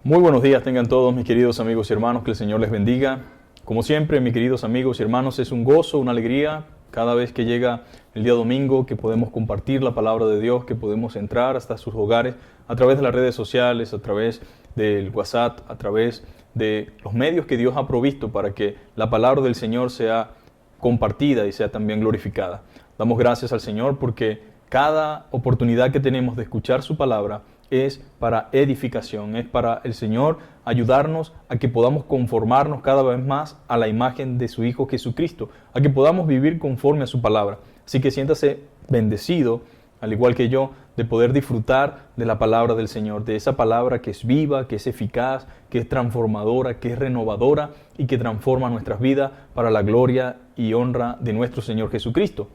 Muy buenos días tengan todos mis queridos amigos y hermanos, que el Señor les bendiga. Como siempre, mis queridos amigos y hermanos, es un gozo, una alegría cada vez que llega el día domingo, que podemos compartir la palabra de Dios, que podemos entrar hasta sus hogares a través de las redes sociales, a través del WhatsApp, a través de los medios que Dios ha provisto para que la palabra del Señor sea compartida y sea también glorificada. Damos gracias al Señor porque cada oportunidad que tenemos de escuchar su palabra es para edificación, es para el Señor ayudarnos a que podamos conformarnos cada vez más a la imagen de su Hijo Jesucristo, a que podamos vivir conforme a su palabra. Así que siéntase bendecido, al igual que yo, de poder disfrutar de la palabra del Señor, de esa palabra que es viva, que es eficaz, que es transformadora, que es renovadora y que transforma nuestras vidas para la gloria y honra de nuestro Señor Jesucristo.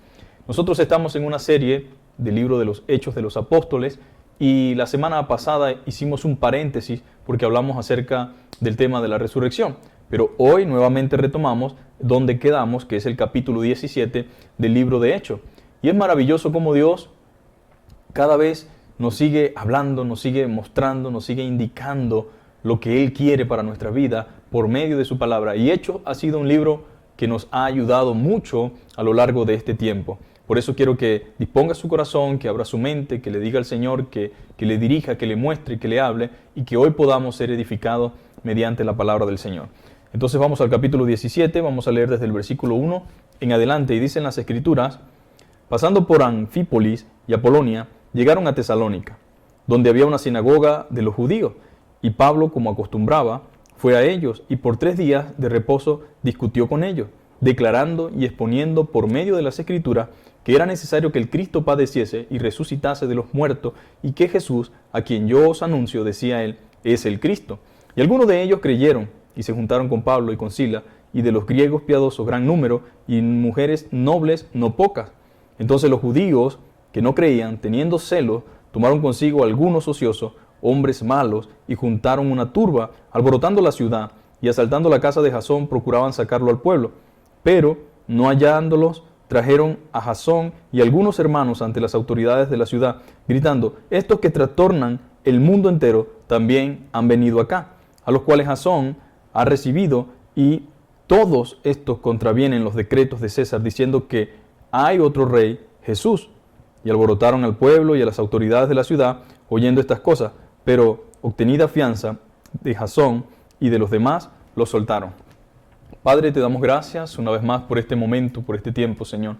Nosotros estamos en una serie del libro de los Hechos de los Apóstoles, y la semana pasada hicimos un paréntesis porque hablamos acerca del tema de la resurrección. Pero hoy nuevamente retomamos donde quedamos, que es el capítulo 17 del libro de Hechos. Y es maravilloso cómo Dios cada vez nos sigue hablando, nos sigue mostrando, nos sigue indicando lo que Él quiere para nuestra vida por medio de su palabra. Y Hechos ha sido un libro que nos ha ayudado mucho a lo largo de este tiempo. Por eso quiero que disponga su corazón, que abra su mente, que le diga al Señor, que le dirija, que le muestre, que le hable y que hoy podamos ser edificados mediante la palabra del Señor. Entonces vamos al capítulo 17, vamos a leer desde el versículo 1 en adelante y dicen las Escrituras: pasando por Anfípolis y Apolonia, llegaron a Tesalónica, donde había una sinagoga de los judíos, y Pablo, como acostumbraba, fue a ellos y por 3 días de reposo discutió con ellos, declarando y exponiendo por medio de las Escrituras que era necesario que el Cristo padeciese y resucitase de los muertos, y que Jesús, a quien yo os anuncio, decía él, es el Cristo. Y algunos de ellos creyeron, y se juntaron con Pablo y con Sila, y de los griegos piadosos gran número, y mujeres nobles no pocas. Entonces los judíos, que no creían, teniendo celos, tomaron consigo algunos ociosos, hombres malos, y juntaron una turba, alborotando la ciudad, y asaltando la casa de Jasón, procuraban sacarlo al pueblo. Pero, no hallándolos, trajeron a Jasón y algunos hermanos ante las autoridades de la ciudad, gritando: estos que trastornan el mundo entero también han venido acá, a los cuales Jasón ha recibido, y todos estos contravienen los decretos de César, diciendo que hay otro rey, Jesús. Y alborotaron al pueblo y a las autoridades de la ciudad, oyendo estas cosas, pero obtenida fianza de Jasón y de los demás, los soltaron. Padre, te damos gracias una vez más por este momento, por este tiempo, Señor.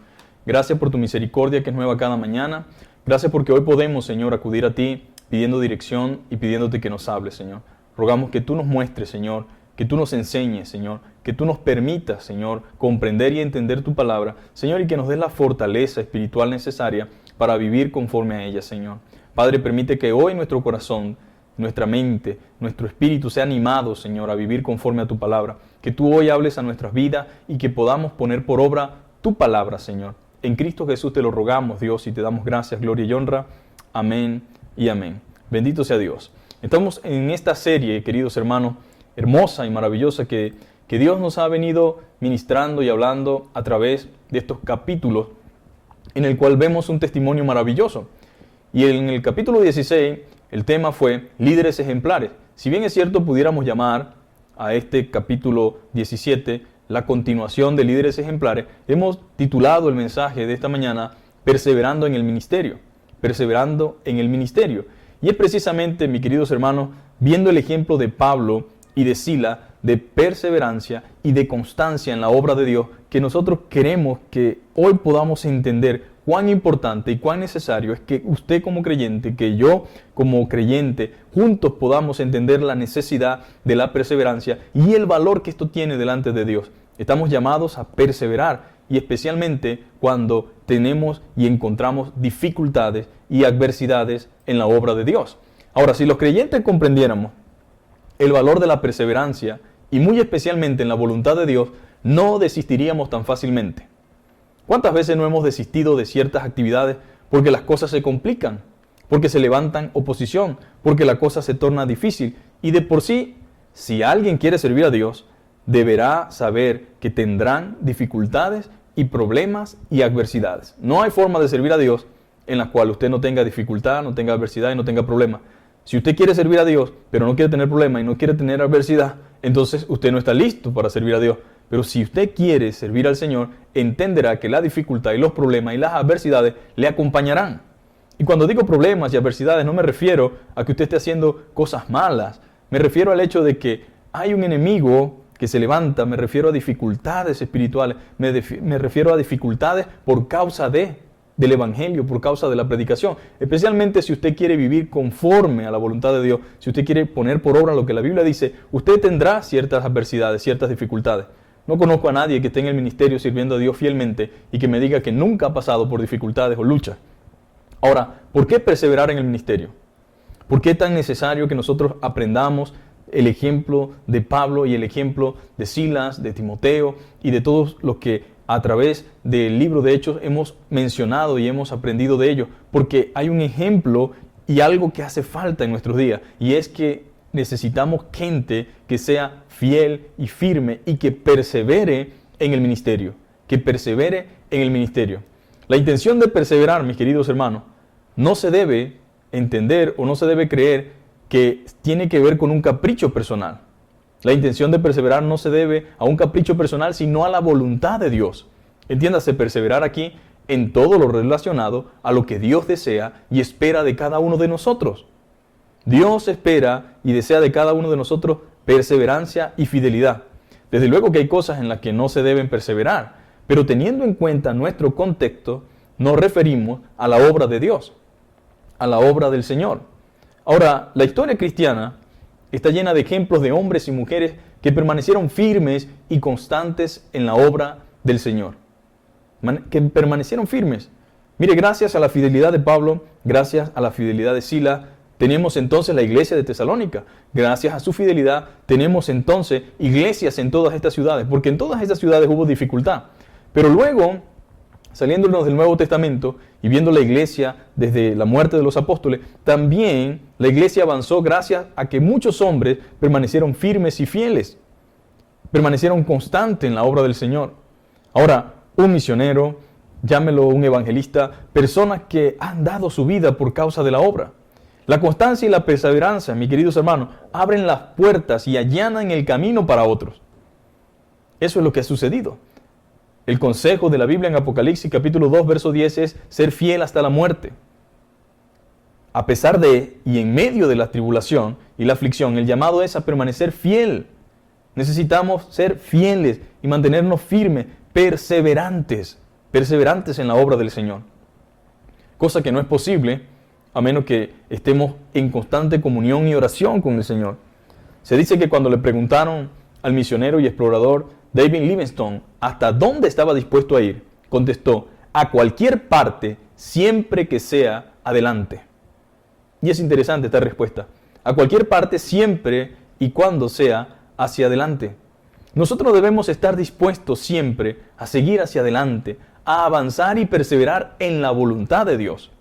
Gracias por tu misericordia que es nueva cada mañana. Gracias porque hoy podemos, Señor, acudir a ti pidiendo dirección y pidiéndote que nos hables, Señor. Rogamos que tú nos muestres, Señor, que tú nos enseñes, Señor, que tú nos permitas, Señor, comprender y entender tu palabra, Señor, y que nos des la fortaleza espiritual necesaria para vivir conforme a ella, Señor. Padre, permite que hoy nuestro corazón, nuestra mente, nuestro espíritu sea animado, Señor, a vivir conforme a tu palabra. Que tú hoy hables a nuestras vidas y que podamos poner por obra tu palabra, Señor. En Cristo Jesús te lo rogamos, Dios, y te damos gracias, gloria y honra. Amén y amén. Bendito sea Dios. Estamos en esta serie, queridos hermanos, hermosa y maravillosa que Dios nos ha venido ministrando y hablando a través de estos capítulos, en el cual vemos un testimonio maravilloso. Y en el capítulo 16, el tema fue líderes ejemplares. Si bien es cierto, pudiéramos llamar a este capítulo 17 la continuación de líderes ejemplares, hemos titulado el mensaje de esta mañana Perseverando en el Ministerio. Perseverando en el Ministerio. Y es precisamente, mis queridos hermanos, viendo el ejemplo de Pablo y de Sila, de perseverancia y de constancia en la obra de Dios, que nosotros queremos que hoy podamos entender cuán importante y cuán necesario es que usted como creyente, que yo como creyente, juntos podamos entender la necesidad de la perseverancia y el valor que esto tiene delante de Dios. Estamos llamados a perseverar, y especialmente cuando tenemos y encontramos dificultades y adversidades en la obra de Dios. Ahora, si los creyentes comprendiéramos el valor de la perseverancia, y muy especialmente en la voluntad de Dios, no desistiríamos tan fácilmente. ¿Cuántas veces no hemos desistido de ciertas actividades porque las cosas se complican, porque se levantan oposición, porque la cosa se torna difícil? Y de por sí, si alguien quiere servir a Dios, deberá saber que tendrán dificultades y problemas y adversidades. No hay forma de servir a Dios en la cual usted no tenga dificultad, no tenga adversidad y no tenga problemas. Si usted quiere servir a Dios, pero no quiere tener problemas y no quiere tener adversidad, entonces usted no está listo para servir a Dios. Pero si usted quiere servir al Señor, entenderá que la dificultad y los problemas y las adversidades le acompañarán. Y cuando digo problemas y adversidades, no me refiero a que usted esté haciendo cosas malas. Me refiero al hecho de que hay un enemigo que se levanta, me refiero a dificultades espirituales, me refiero a dificultades por causa del Evangelio, por causa de la predicación. Especialmente si usted quiere vivir conforme a la voluntad de Dios, si usted quiere poner por obra lo que la Biblia dice, usted tendrá ciertas adversidades, ciertas dificultades. No conozco a nadie que esté en el ministerio sirviendo a Dios fielmente y que me diga que nunca ha pasado por dificultades o luchas. Ahora, ¿por qué perseverar en el ministerio? ¿Por qué es tan necesario que nosotros aprendamos el ejemplo de Pablo y el ejemplo de Silas, de Timoteo y de todos los que a través del libro de Hechos hemos mencionado y hemos aprendido de ellos? Porque hay un ejemplo y algo que hace falta en nuestros días, y es que necesitamos gente que sea fiel y firme y que persevere en el ministerio, que persevere en el ministerio. La intención de perseverar, mis queridos hermanos, no se debe entender o no se debe creer que tiene que ver con un capricho personal. La intención de perseverar no se debe a un capricho personal, sino a la voluntad de Dios. Entiéndase, perseverar aquí en todo lo relacionado a lo que Dios desea y espera de cada uno de nosotros. Dios espera y desea de cada uno de nosotros perseverancia y fidelidad. Desde luego que hay cosas en las que no se deben perseverar, pero teniendo en cuenta nuestro contexto, nos referimos a la obra de Dios, a la obra del Señor. Ahora, la historia cristiana está llena de ejemplos de hombres y mujeres que permanecieron firmes y constantes en la obra del Señor. Que permanecieron firmes. Mire, gracias a la fidelidad de Pablo, gracias a la fidelidad de Silas, tenemos entonces la iglesia de Tesalónica. Gracias a su fidelidad, tenemos entonces iglesias en todas estas ciudades, porque en todas estas ciudades hubo dificultad. Pero luego, saliéndonos del Nuevo Testamento y viendo la iglesia desde la muerte de los apóstoles, también la iglesia avanzó gracias a que muchos hombres permanecieron firmes y fieles, permanecieron constantes en la obra del Señor. Ahora, un misionero, llámelo un evangelista, personas que han dado su vida por causa de la obra. La constancia y la perseverancia, mis queridos hermanos, abren las puertas y allanan el camino para otros. Eso es lo que ha sucedido. El consejo de la Biblia en Apocalipsis capítulo 2, verso 10 es ser fiel hasta la muerte. A pesar de y en medio de la tribulación y la aflicción, el llamado es a permanecer fiel. Necesitamos ser fieles y mantenernos firmes, perseverantes en la obra del Señor. Cosa que no es posible a menos que estemos en constante comunión y oración con el Señor. Se dice que cuando le preguntaron al misionero y explorador David Livingstone hasta dónde estaba dispuesto a ir, contestó: a cualquier parte, siempre que sea adelante. Y es interesante esta respuesta. A cualquier parte, siempre y cuando sea hacia adelante. Nosotros debemos estar dispuestos siempre a seguir hacia adelante, a avanzar y perseverar en la voluntad de Dios.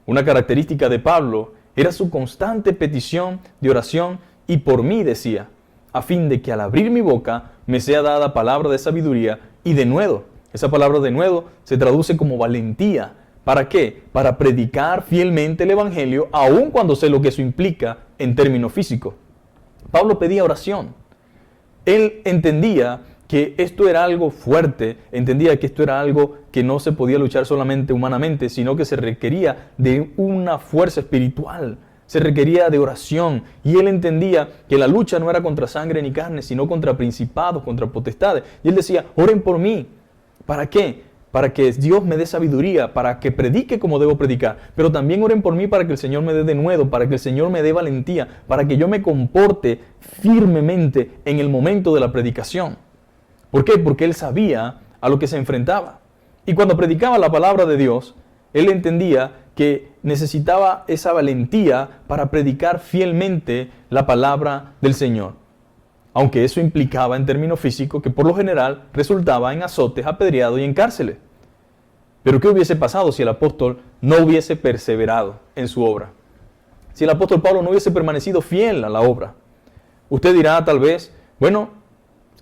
Una característica de Pablo era su constante petición de oración, y por mí decía, a fin de que al abrir mi boca me sea dada palabra de sabiduría y de nuevo. Esa palabra de nuevo se traduce como valentía. ¿Para qué? Para predicar fielmente el Evangelio, aun cuando sé lo que eso implica en términos físicos. Pablo pedía oración. Él entendía que esto era algo fuerte, entendía que esto era algo que no se podía luchar solamente humanamente, sino que se requería de una fuerza espiritual, se requería de oración, y él entendía que la lucha no era contra sangre ni carne, sino contra principados, contra potestades. Y él decía: oren por mí. ¿Para qué? Para que Dios me dé sabiduría, para que predique como debo predicar, pero también oren por mí para que el Señor me dé denuedo, para que el Señor me dé valentía, para que yo me comporte firmemente en el momento de la predicación. ¿Por qué? Porque él sabía a lo que se enfrentaba. Y cuando predicaba la palabra de Dios, él entendía que necesitaba esa valentía para predicar fielmente la palabra del Señor. Aunque eso implicaba en términos físicos que por lo general resultaba en azotes, apedreados y en cárceles. Pero ¿qué hubiese pasado si el apóstol no hubiese perseverado en su obra? Si el apóstol Pablo no hubiese permanecido fiel a la obra. Usted dirá tal vez, bueno,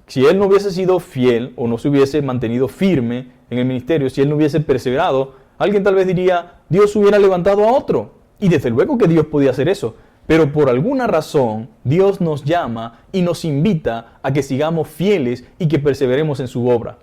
si él no hubiese sido fiel o no se hubiese mantenido firme en el ministerio, si él no hubiese perseverado, alguien tal vez diría: Dios hubiera levantado a otro. Y desde luego que Dios podía hacer eso. Pero por alguna razón, Dios nos llama y nos invita a que sigamos fieles y que perseveremos en su obra.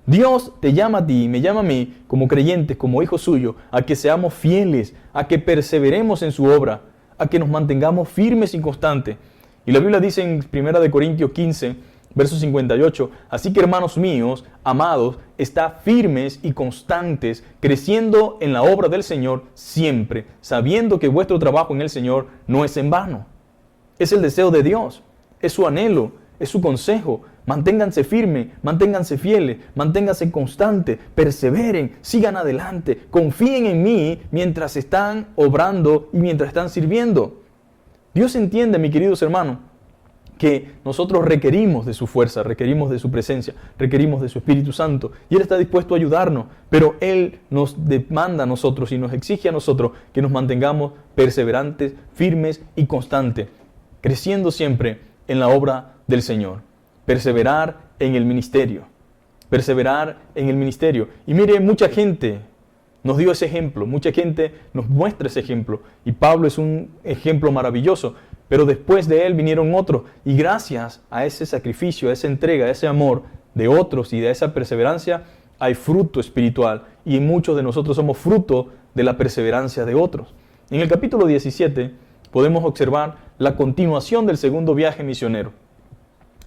Dios te llama a ti y me llama a mí, como creyentes, como hijos suyos, a que seamos fieles, a que perseveremos en su obra, a que nos mantengamos firmes y constantes. Y la Biblia dice en 1 Corintios 15, verso 58, así que hermanos míos, amados, estad firmes y constantes, creciendo en la obra del Señor siempre, sabiendo que vuestro trabajo en el Señor no es en vano. Es el deseo de Dios, es su anhelo, es su consejo. Manténganse firmes, manténganse fieles, manténganse constantes, perseveren, sigan adelante, confíen en mí mientras están obrando y mientras están sirviendo. Dios entiende, mis queridos hermanos, que nosotros requerimos de su fuerza, requerimos de su presencia, requerimos de su Espíritu Santo. Y Él está dispuesto a ayudarnos, pero Él nos demanda a nosotros y nos exige a nosotros que nos mantengamos perseverantes, firmes y constantes, creciendo siempre en la obra del Señor. Perseverar en el ministerio. Perseverar en el ministerio. Y mire, mucha gente nos dio ese ejemplo, mucha gente nos muestra ese ejemplo. Y Pablo es un ejemplo maravilloso. Pero después de él vinieron otros. Y gracias a ese sacrificio, a esa entrega, a ese amor de otros y de esa perseverancia, hay fruto espiritual. Y muchos de nosotros somos fruto de la perseverancia de otros. En el capítulo 17 podemos observar la continuación del segundo viaje misionero.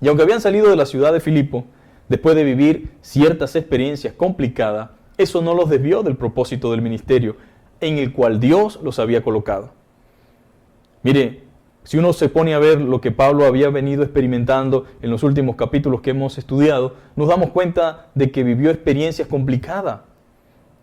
Y aunque habían salido de la ciudad de Filipo, después de vivir ciertas experiencias complicadas, eso no los desvió del propósito del ministerio en el cual Dios los había colocado. Mire, si uno se pone a ver lo que Pablo había venido experimentando en los últimos capítulos que hemos estudiado, nos damos cuenta de que vivió experiencias complicadas.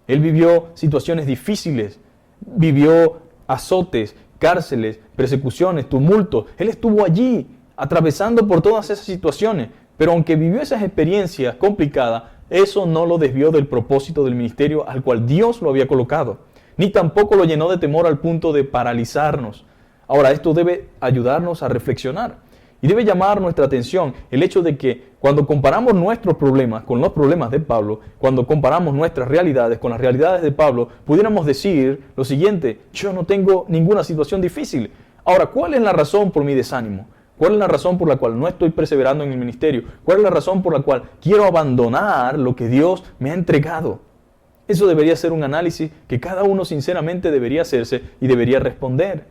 Él vivió situaciones difíciles, vivió azotes, cárceles, persecuciones, tumultos. Él estuvo allí, atravesando por todas esas situaciones. Pero aunque vivió esas experiencias complicadas, eso no lo desvió del propósito del ministerio al cual Dios lo había colocado. Ni tampoco lo llenó de temor al punto de paralizarnos. Ahora, esto debe ayudarnos a reflexionar y debe llamar nuestra atención el hecho de que cuando comparamos nuestros problemas con los problemas de Pablo, cuando comparamos nuestras realidades con las realidades de Pablo, pudiéramos decir lo siguiente: yo no tengo ninguna situación difícil. Ahora, ¿cuál es la razón por mi desánimo? ¿Cuál es la razón por la cual no estoy perseverando en el ministerio? ¿Cuál es la razón por la cual quiero abandonar lo que Dios me ha entregado? Eso debería ser un análisis que cada uno sinceramente debería hacerse y debería responder.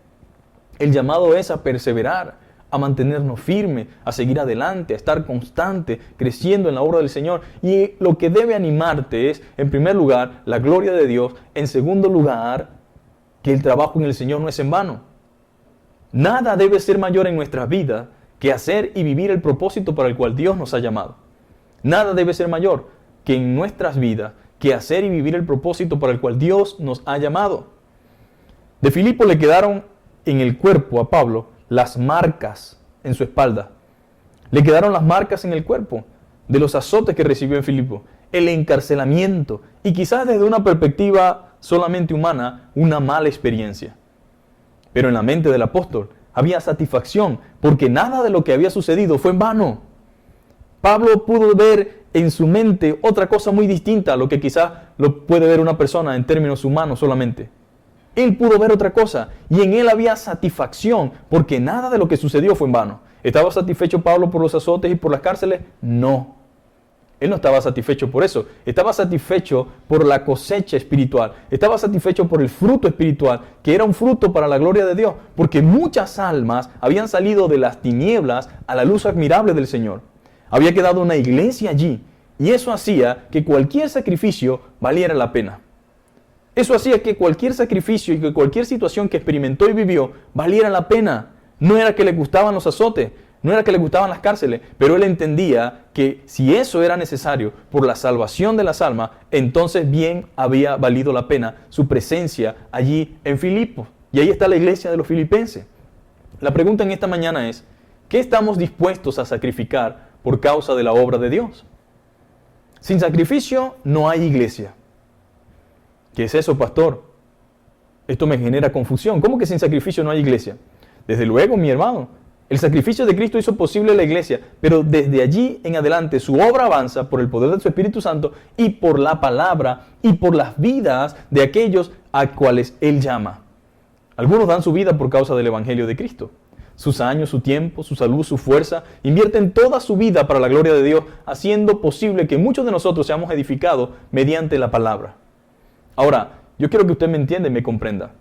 El llamado es a perseverar, a mantenernos firmes, a seguir adelante, a estar constante, creciendo en la obra del Señor. Y lo que debe animarte es, en primer lugar, la gloria de Dios. En segundo lugar, que el trabajo en el Señor no es en vano. Nada debe ser mayor en nuestras vidas que hacer y vivir el propósito para el cual Dios nos ha llamado. Nada debe ser mayor que en nuestras vidas que hacer y vivir el propósito para el cual Dios nos ha llamado. De Filipo le quedaron en el cuerpo a Pablo las marcas en su espalda. Le quedaron las marcas en el cuerpo de los azotes que recibió en Filipo, el encarcelamiento y quizás desde una perspectiva solamente humana, una mala experiencia. Pero en la mente del apóstol había satisfacción porque nada de lo que había sucedido fue en vano. Pablo pudo ver en su mente otra cosa muy distinta a lo que quizás lo puede ver una persona en términos humanos solamente. Él pudo ver otra cosa y en él había satisfacción porque nada de lo que sucedió fue en vano. ¿Estaba satisfecho Pablo por los azotes y por las cárceles? No. Él no estaba satisfecho por eso. Estaba satisfecho por la cosecha espiritual. Estaba satisfecho por el fruto espiritual, que era un fruto para la gloria de Dios. Porque muchas almas habían salido de las tinieblas a la luz admirable del Señor. Había quedado una iglesia allí. Y eso hacía que cualquier sacrificio valiera la pena. Eso hacía que cualquier sacrificio y que cualquier situación que experimentó y vivió valiera la pena. No era que le gustaban los azotes, no era que le gustaban las cárceles, pero él entendía que si eso era necesario por la salvación de las almas, entonces bien había valido la pena su presencia allí en Filipos. Y ahí está la iglesia de los filipenses. La pregunta en esta mañana es, ¿qué estamos dispuestos a sacrificar por causa de la obra de Dios? Sin sacrificio no hay iglesia. ¿Qué es eso, pastor? Esto me genera confusión. ¿Cómo que sin sacrificio no hay iglesia? Desde luego, mi hermano. El sacrificio de Cristo hizo posible la iglesia, pero desde allí en adelante su obra avanza por el poder de su Espíritu Santo y por la palabra y por las vidas de aquellos a cuales Él llama. Algunos dan su vida por causa del Evangelio de Cristo. Sus años, su tiempo, su salud, su fuerza, invierten toda su vida para la gloria de Dios, haciendo posible que muchos de nosotros seamos edificados mediante la palabra. Ahora, yo quiero que usted me entienda y me comprenda.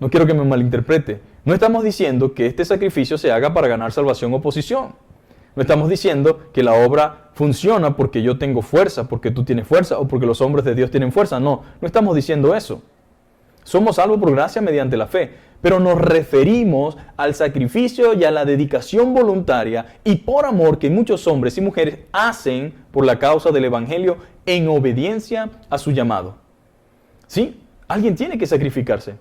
No quiero que me malinterprete. No estamos diciendo que este sacrificio se haga para ganar salvación o posición. No estamos diciendo que la obra funciona porque yo tengo fuerza, porque tú tienes fuerza o porque los hombres de Dios tienen fuerza. No estamos diciendo eso. Somos salvos por gracia mediante la fe, pero nos referimos al sacrificio y a la dedicación voluntaria y por amor que muchos hombres y mujeres hacen por la causa del Evangelio en obediencia a su llamado. ¿Sí? Alguien tiene que sacrificarse.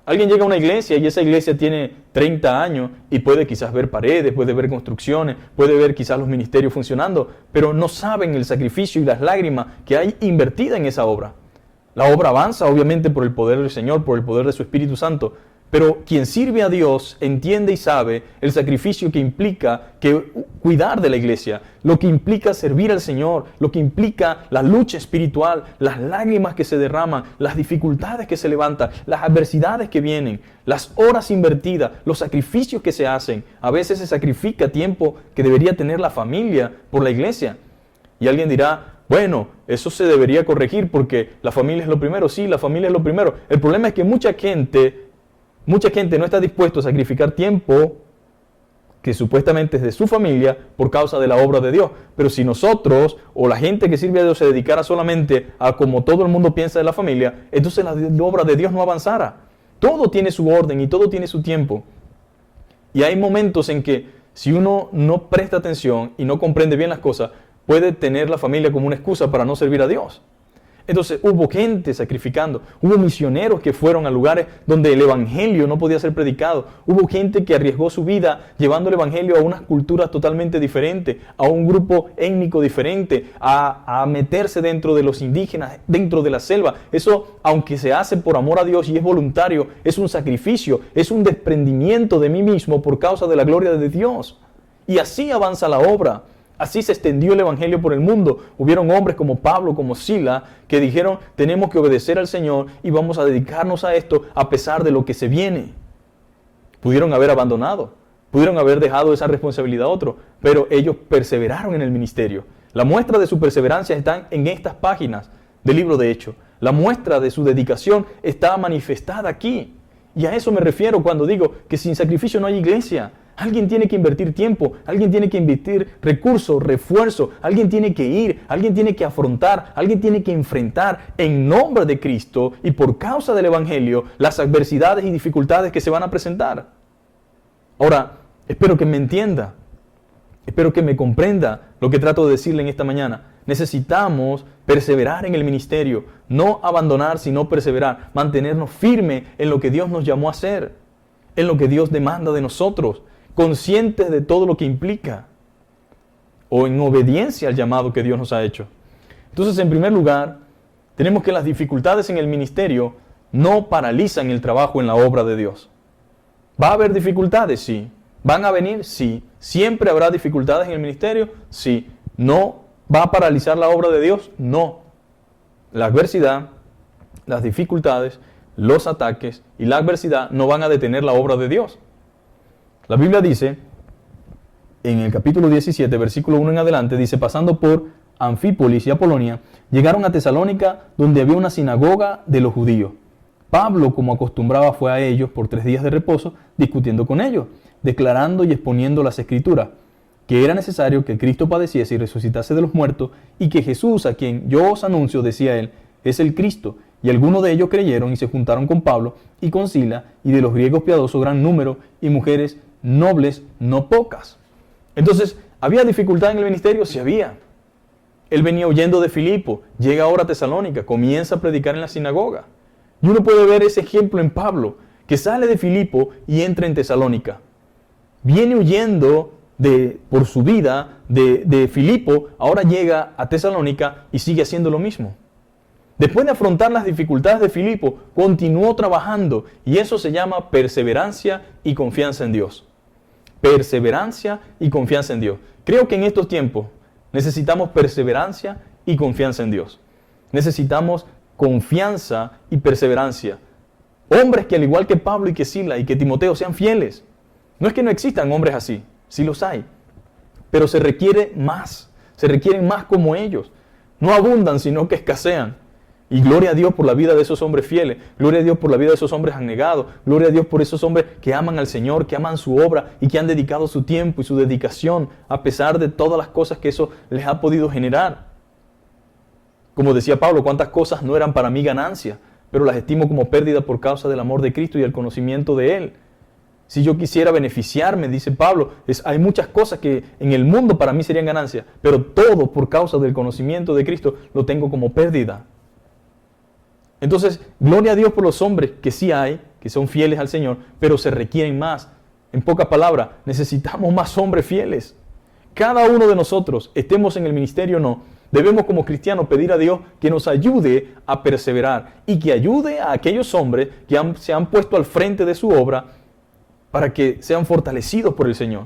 Alguien llega a una iglesia y esa iglesia tiene 30 años y puede quizás ver paredes, puede ver construcciones, puede ver quizás los ministerios funcionando, pero no saben el sacrificio y las lágrimas que hay invertida en esa obra. La obra avanza obviamente por el poder del Señor, por el poder de su Espíritu Santo, pero quien sirve a Dios entiende y sabe el sacrificio que implica cuidar de la iglesia, lo que implica servir al Señor, lo que implica la lucha espiritual, las lágrimas que se derraman, las dificultades que se levantan, las adversidades que vienen, las horas invertidas, los sacrificios que se hacen. A veces se sacrifica tiempo que debería tener la familia por la iglesia. Y alguien dirá, bueno, eso se debería corregir porque la familia es lo primero. Sí, la familia es lo primero. El problema es que mucha gente no está dispuesta a sacrificar tiempo que supuestamente es de su familia por causa de la obra de Dios. Pero si nosotros o la gente que sirve a Dios se dedicara solamente a como todo el mundo piensa de la familia, entonces la obra de Dios no avanzara. Todo tiene su orden y todo tiene su tiempo. Y hay momentos en que si uno no presta atención y no comprende bien las cosas, puede tener la familia como una excusa para no servir a Dios. Entonces hubo gente sacrificando, hubo misioneros que fueron a lugares donde el Evangelio no podía ser predicado, hubo gente que arriesgó su vida llevando el Evangelio a unas culturas totalmente diferentes, a un grupo étnico diferente, a meterse dentro de los indígenas, dentro de la selva. Eso, aunque se hace por amor a Dios y es voluntario, es un sacrificio, es un desprendimiento de mí mismo por causa de la gloria de Dios. Y así avanza la obra. Así se extendió el Evangelio por el mundo. Hubieron hombres como Pablo, como Sila, que dijeron, tenemos que obedecer al Señor y vamos a dedicarnos a esto a pesar de lo que se viene. Pudieron haber abandonado, pudieron haber dejado esa responsabilidad a otro, pero ellos perseveraron en el ministerio. La muestra de su perseverancia está en estas páginas del libro de Hechos. La muestra de su dedicación está manifestada aquí. Y a eso me refiero cuando digo que sin sacrificio no hay iglesia. Alguien tiene que invertir tiempo, alguien tiene que invertir recursos, refuerzo, alguien tiene que ir, alguien tiene que afrontar, alguien tiene que enfrentar en nombre de Cristo y por causa del Evangelio las adversidades y dificultades que se van a presentar. Ahora, espero que me entienda, espero que me comprenda lo que trato de decirle en esta mañana. Necesitamos perseverar en el ministerio, no abandonar sino perseverar, mantenernos firmes en lo que Dios nos llamó a hacer, en lo que Dios demanda de nosotros, conscientes de todo lo que implica o en obediencia al llamado que Dios nos ha hecho. Entonces, en primer lugar, tenemos que las dificultades en el ministerio no paralizan el trabajo en la obra de Dios. ¿Va a haber dificultades? Sí. ¿Van a venir? Sí. ¿Siempre habrá dificultades en el ministerio? Sí. ¿No va a paralizar la obra de Dios? No. La adversidad, las dificultades, los ataques y la adversidad no van a detener la obra de Dios. La Biblia dice, en el capítulo 17, versículo 1 en adelante, dice, pasando por Anfípolis y Apolonia, llegaron a Tesalónica, donde había una sinagoga de los judíos. Pablo, como acostumbraba, fue a ellos por 3 días de reposo, discutiendo con ellos, declarando y exponiendo las Escrituras, que era necesario que Cristo padeciese y resucitase de los muertos, y que Jesús, a quien yo os anuncio, decía él, es el Cristo. Y algunos de ellos creyeron y se juntaron con Pablo y con Sila, y de los griegos piadosos gran número, y mujeres nobles no pocas. Entonces, ¿había dificultad en el ministerio? Sí había. Él venía huyendo de Filipo, llega ahora a Tesalónica, comienza a predicar en la sinagoga. Y uno puede ver ese ejemplo en Pablo, que sale de Filipo y entra en Tesalónica. Viene huyendo por su vida de Filipo, ahora llega a Tesalónica y sigue haciendo lo mismo. Después de afrontar las dificultades de Filipo, continuó trabajando y eso se llama perseverancia y confianza en Dios. Perseverancia y confianza en Dios. Creo que en estos tiempos necesitamos perseverancia y confianza en Dios. Necesitamos confianza y perseverancia. Hombres que al igual que Pablo y que Sila y que Timoteo sean fieles. No es que no existan hombres así, sí los hay. Pero se requiere más, se requieren más como ellos. No abundan, sino que escasean. Y gloria a Dios por la vida de esos hombres fieles. Gloria a Dios por la vida de esos hombres abnegados. Gloria a Dios por esos hombres que aman al Señor, que aman su obra y que han dedicado su tiempo y su dedicación a pesar de todas las cosas que eso les ha podido generar. Como decía Pablo, cuántas cosas no eran para mí ganancia, pero las estimo como pérdida por causa del amor de Cristo y el conocimiento de Él. Si yo quisiera beneficiarme, dice Pablo, hay muchas cosas que en el mundo para mí serían ganancia, pero todo por causa del conocimiento de Cristo lo tengo como pérdida. Entonces, gloria a Dios por los hombres que sí hay, que son fieles al Señor, pero se requieren más. En pocas palabras, necesitamos más hombres fieles. Cada uno de nosotros, estemos en el ministerio o no, debemos como cristianos pedir a Dios que nos ayude a perseverar y que ayude a aquellos hombres que se han puesto al frente de su obra para que sean fortalecidos por el Señor.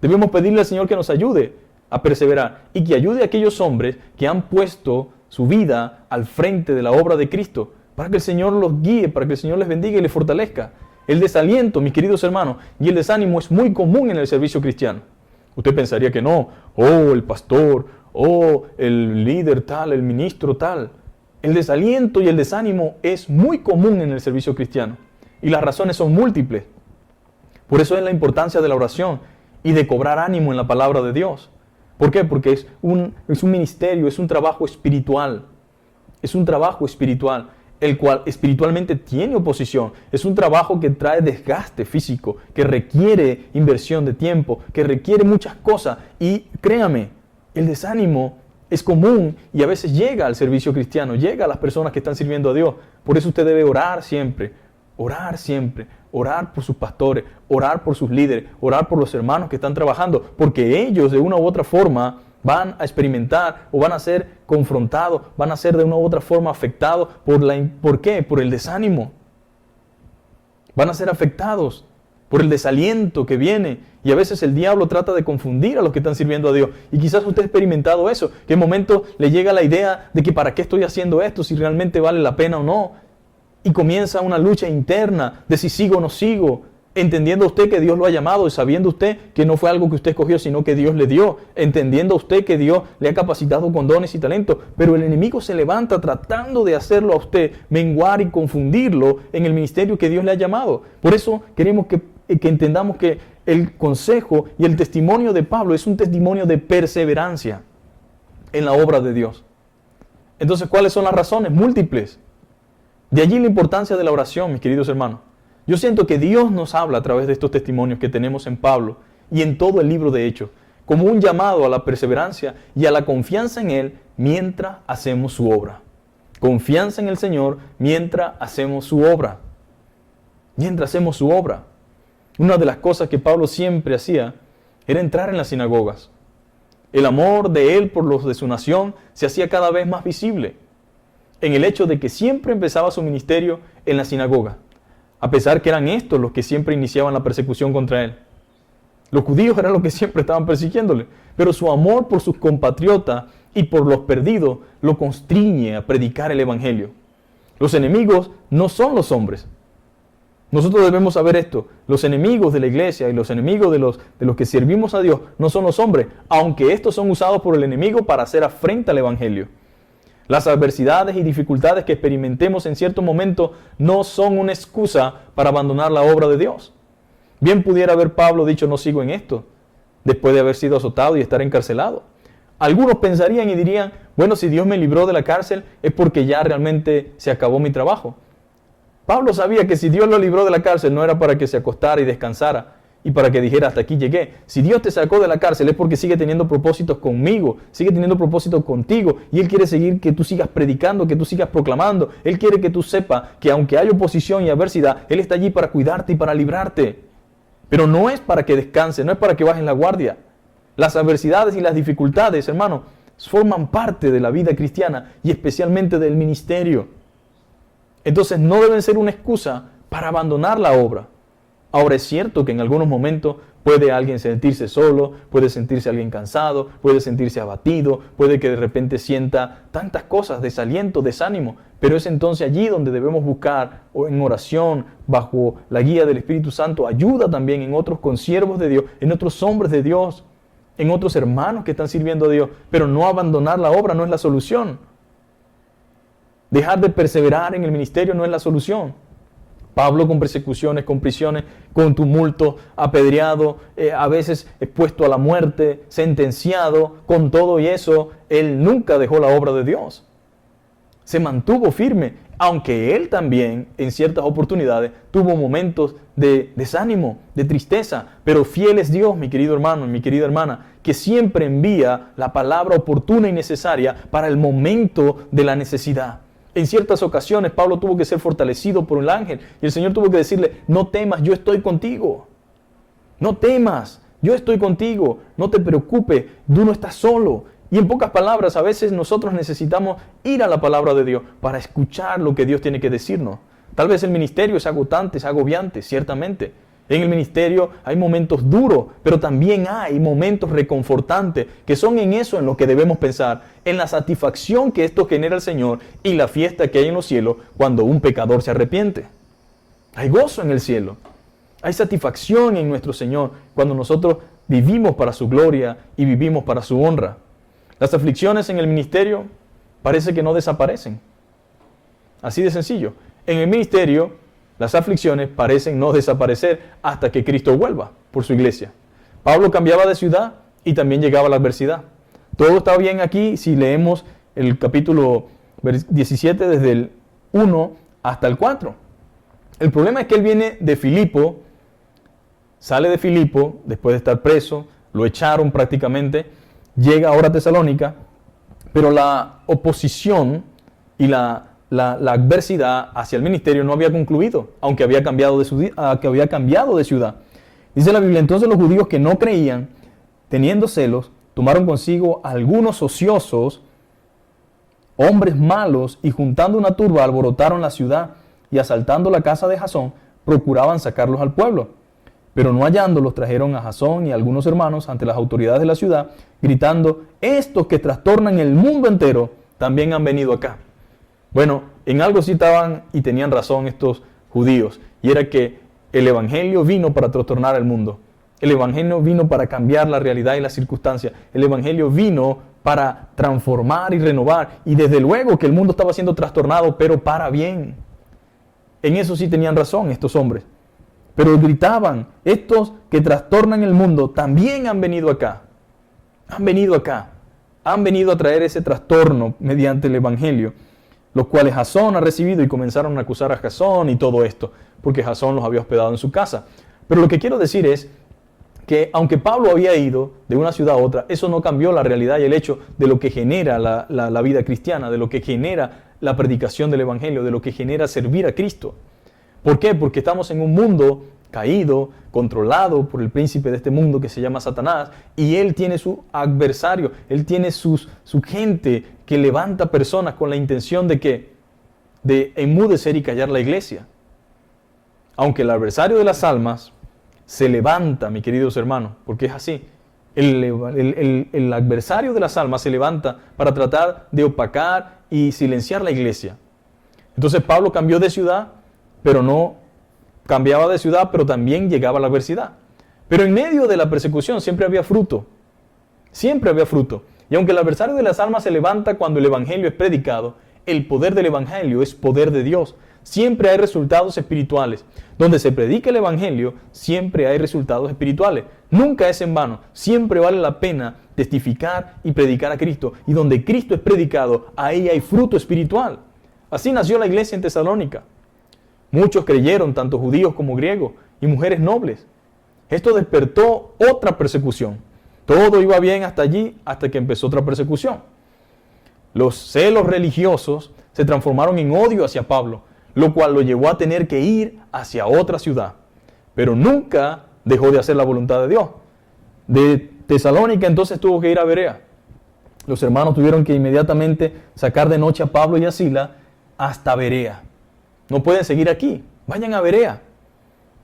Debemos pedirle al Señor que nos ayude a perseverar y que ayude a aquellos hombres que han puesto su vida al frente de la obra de Cristo, para que el Señor los guíe, para que el Señor les bendiga y les fortalezca. El desaliento, mis queridos hermanos, y el desánimo es muy común en el servicio cristiano. Usted pensaría que no, el pastor, el líder tal, el ministro tal. El desaliento y el desánimo es muy común en el servicio cristiano, y las razones son múltiples. Por eso es la importancia de la oración y de cobrar ánimo en la palabra de Dios. ¿Por qué? Porque es un ministerio, es un trabajo espiritual. Es un trabajo espiritual, el cual espiritualmente tiene oposición. Es un trabajo que trae desgaste físico, que requiere inversión de tiempo, que requiere muchas cosas. Y créame, el desánimo es común y a veces llega al servicio cristiano, llega a las personas que están sirviendo a Dios. Por eso usted debe orar siempre, orar por sus pastores, orar por sus líderes, orar por los hermanos que están trabajando, porque ellos de una u otra forma van a experimentar o van a ser confrontados, van a ser de una u otra forma afectados ¿por qué? Por el desánimo. Van a ser afectados por el desaliento que viene y a veces el diablo trata de confundir a los que están sirviendo a Dios. Y quizás usted ha experimentado eso, que en momento le llega la idea de que para qué estoy haciendo esto, si realmente vale la pena o no. Y comienza una lucha interna de si sigo o no sigo, entendiendo usted que Dios lo ha llamado y sabiendo usted que no fue algo que usted escogió, sino que Dios le dio, entendiendo usted que Dios le ha capacitado con dones y talentos, pero el enemigo se levanta tratando de hacerlo a usted menguar y confundirlo en el ministerio que Dios le ha llamado. Por eso queremos que entendamos que el consejo y el testimonio de Pablo es un testimonio de perseverancia en la obra de Dios. Entonces, ¿cuáles son las razones? Múltiples. De allí la importancia de la oración, mis queridos hermanos. Yo siento que Dios nos habla a través de estos testimonios que tenemos en Pablo y en todo el libro de Hechos, como un llamado a la perseverancia y a la confianza en Él mientras hacemos su obra. Confianza en el Señor mientras hacemos su obra. Mientras hacemos su obra. Una de las cosas que Pablo siempre hacía era entrar en las sinagogas. El amor de él por los de su nación se hacía cada vez más visible en el hecho de que siempre empezaba su ministerio en la sinagoga, a pesar que eran estos los que siempre iniciaban la persecución contra él. Los judíos eran los que siempre estaban persiguiéndole, pero su amor por sus compatriotas y por los perdidos lo constriñe a predicar el evangelio. Los enemigos no son los hombres. Nosotros debemos saber esto. Los enemigos de la iglesia y los enemigos de los que servimos a Dios no son los hombres, aunque estos son usados por el enemigo para hacer afrenta al evangelio. Las adversidades y dificultades que experimentemos en cierto momento no son una excusa para abandonar la obra de Dios. Bien pudiera haber Pablo dicho no sigo en esto, después de haber sido azotado y estar encarcelado. Algunos pensarían y dirían, bueno, si Dios me libró de la cárcel es porque ya realmente se acabó mi trabajo. Pablo sabía que si Dios lo libró de la cárcel no era para que se acostara y descansara y para que dijera hasta aquí llegué. Si Dios te sacó de la cárcel es porque sigue teniendo propósitos conmigo, sigue teniendo propósitos contigo y Él quiere seguir que tú sigas predicando, que tú sigas proclamando. Él quiere que tú sepas que aunque hay oposición y adversidad, Él está allí para cuidarte y para librarte. Pero no es para que descanses, no es para que bajes la guardia. Las adversidades y las dificultades, hermano, forman parte de la vida cristiana y especialmente del ministerio. Entonces no deben ser una excusa para abandonar la obra. Ahora es cierto que en algunos momentos Puede alguien sentirse solo, puede sentirse alguien cansado, puede sentirse abatido, puede que de repente sienta tantas cosas, desaliento, desánimo, pero es entonces allí donde debemos buscar en oración, bajo la guía del Espíritu Santo, ayuda también en otros consiervos de Dios, en otros hombres de Dios, en otros hermanos que están sirviendo a Dios, pero no abandonar la obra no es la solución. Dejar de perseverar en el ministerio no es la solución. Pablo con persecuciones, con prisiones, con tumulto, apedreado, a veces expuesto a la muerte, sentenciado, con todo y eso, él nunca dejó la obra de Dios. Se mantuvo firme, aunque él también en ciertas oportunidades tuvo momentos de desánimo, de tristeza, pero fiel es Dios, mi querido hermano y mi querida hermana, que siempre envía la palabra oportuna y necesaria para el momento de la necesidad. En ciertas ocasiones Pablo tuvo que ser fortalecido por un ángel y el Señor tuvo que decirle, no temas, yo estoy contigo. No temas, yo estoy contigo. No te preocupes, tú no estás solo. Y en pocas palabras, a veces nosotros necesitamos ir a la palabra de Dios para escuchar lo que Dios tiene que decirnos. Tal vez el ministerio es agotante, es agobiante, ciertamente. En el ministerio hay momentos duros, pero también hay momentos reconfortantes, que son en eso en lo que debemos pensar, en la satisfacción que esto genera el Señor y la fiesta que hay en los cielos cuando un pecador se arrepiente. Hay gozo en el cielo, hay satisfacción en nuestro Señor cuando nosotros vivimos para su gloria y vivimos para su honra. Las aflicciones en el ministerio parece que no desaparecen. Así de sencillo. En el ministerio las aflicciones parecen no desaparecer hasta que Cristo vuelva por su iglesia. Pablo cambiaba de ciudad y también llegaba la adversidad. Todo está bien aquí si leemos el capítulo 17 desde el 1 hasta el 4. El problema es que él viene de Filipo, sale de Filipo después de estar preso, lo echaron prácticamente, llega ahora a Tesalónica, pero la oposición y la adversidad hacia el ministerio no había concluido, aunque había cambiado de ciudad. Dice la Biblia, entonces los judíos que no creían, teniendo celos, tomaron consigo algunos ociosos, hombres malos, y juntando una turba alborotaron la ciudad y asaltando la casa de Jasón, procuraban sacarlos al pueblo. Pero no hallándolos, trajeron a Jasón y a algunos hermanos ante las autoridades de la ciudad, gritando, estos que trastornan el mundo entero, también han venido acá. Bueno, en algo sí estaban y tenían razón estos judíos, y era que el Evangelio vino para trastornar el mundo. El Evangelio vino para cambiar la realidad y las circunstancias. El Evangelio vino para transformar y renovar, y desde luego que el mundo estaba siendo trastornado, pero para bien. En eso sí tenían razón estos hombres. Pero gritaban, estos que trastornan el mundo también han venido acá. Han venido acá. Han venido a traer ese trastorno mediante el Evangelio, los cuales Jasón ha recibido, y comenzaron a acusar a Jasón y todo esto, porque Jasón los había hospedado en su casa. Pero lo que quiero decir es que aunque Pablo había ido de una ciudad a otra, eso no cambió la realidad y el hecho de lo que genera la vida cristiana, de lo que genera la predicación del Evangelio, de lo que genera servir a Cristo. ¿Por qué? Porque estamos en un mundo caído, controlado por el príncipe de este mundo que se llama Satanás, y él tiene su adversario, él tiene su gente que levanta personas con la intención de ¿qué? De enmudecer y callar la iglesia. Aunque el adversario de las almas se levanta, mis queridos hermanos, porque es así, el adversario de las almas se levanta para tratar de opacar y silenciar la iglesia. Entonces Pablo cambió de ciudad, pero no cambiaba de ciudad, pero también llegaba la adversidad. Pero en medio de la persecución siempre había fruto. Siempre había fruto. Y aunque el adversario de las almas se levanta cuando el Evangelio es predicado, el poder del Evangelio es poder de Dios. Siempre hay resultados espirituales. Donde se predica el Evangelio, siempre hay resultados espirituales. Nunca es en vano. Siempre vale la pena testificar y predicar a Cristo. Y donde Cristo es predicado, ahí hay fruto espiritual. Así nació la iglesia en Tesalónica. Muchos creyeron, tanto judíos como griegos, y mujeres nobles. Esto despertó otra persecución. Todo iba bien hasta allí, hasta que empezó otra persecución. Los celos religiosos se transformaron en odio hacia Pablo, lo cual lo llevó a tener que ir hacia otra ciudad. Pero nunca dejó de hacer la voluntad de Dios. De Tesalónica entonces tuvo que ir a Berea. Los hermanos tuvieron que inmediatamente sacar de noche a Pablo y a Sila hasta Berea. No pueden seguir aquí, vayan a Berea.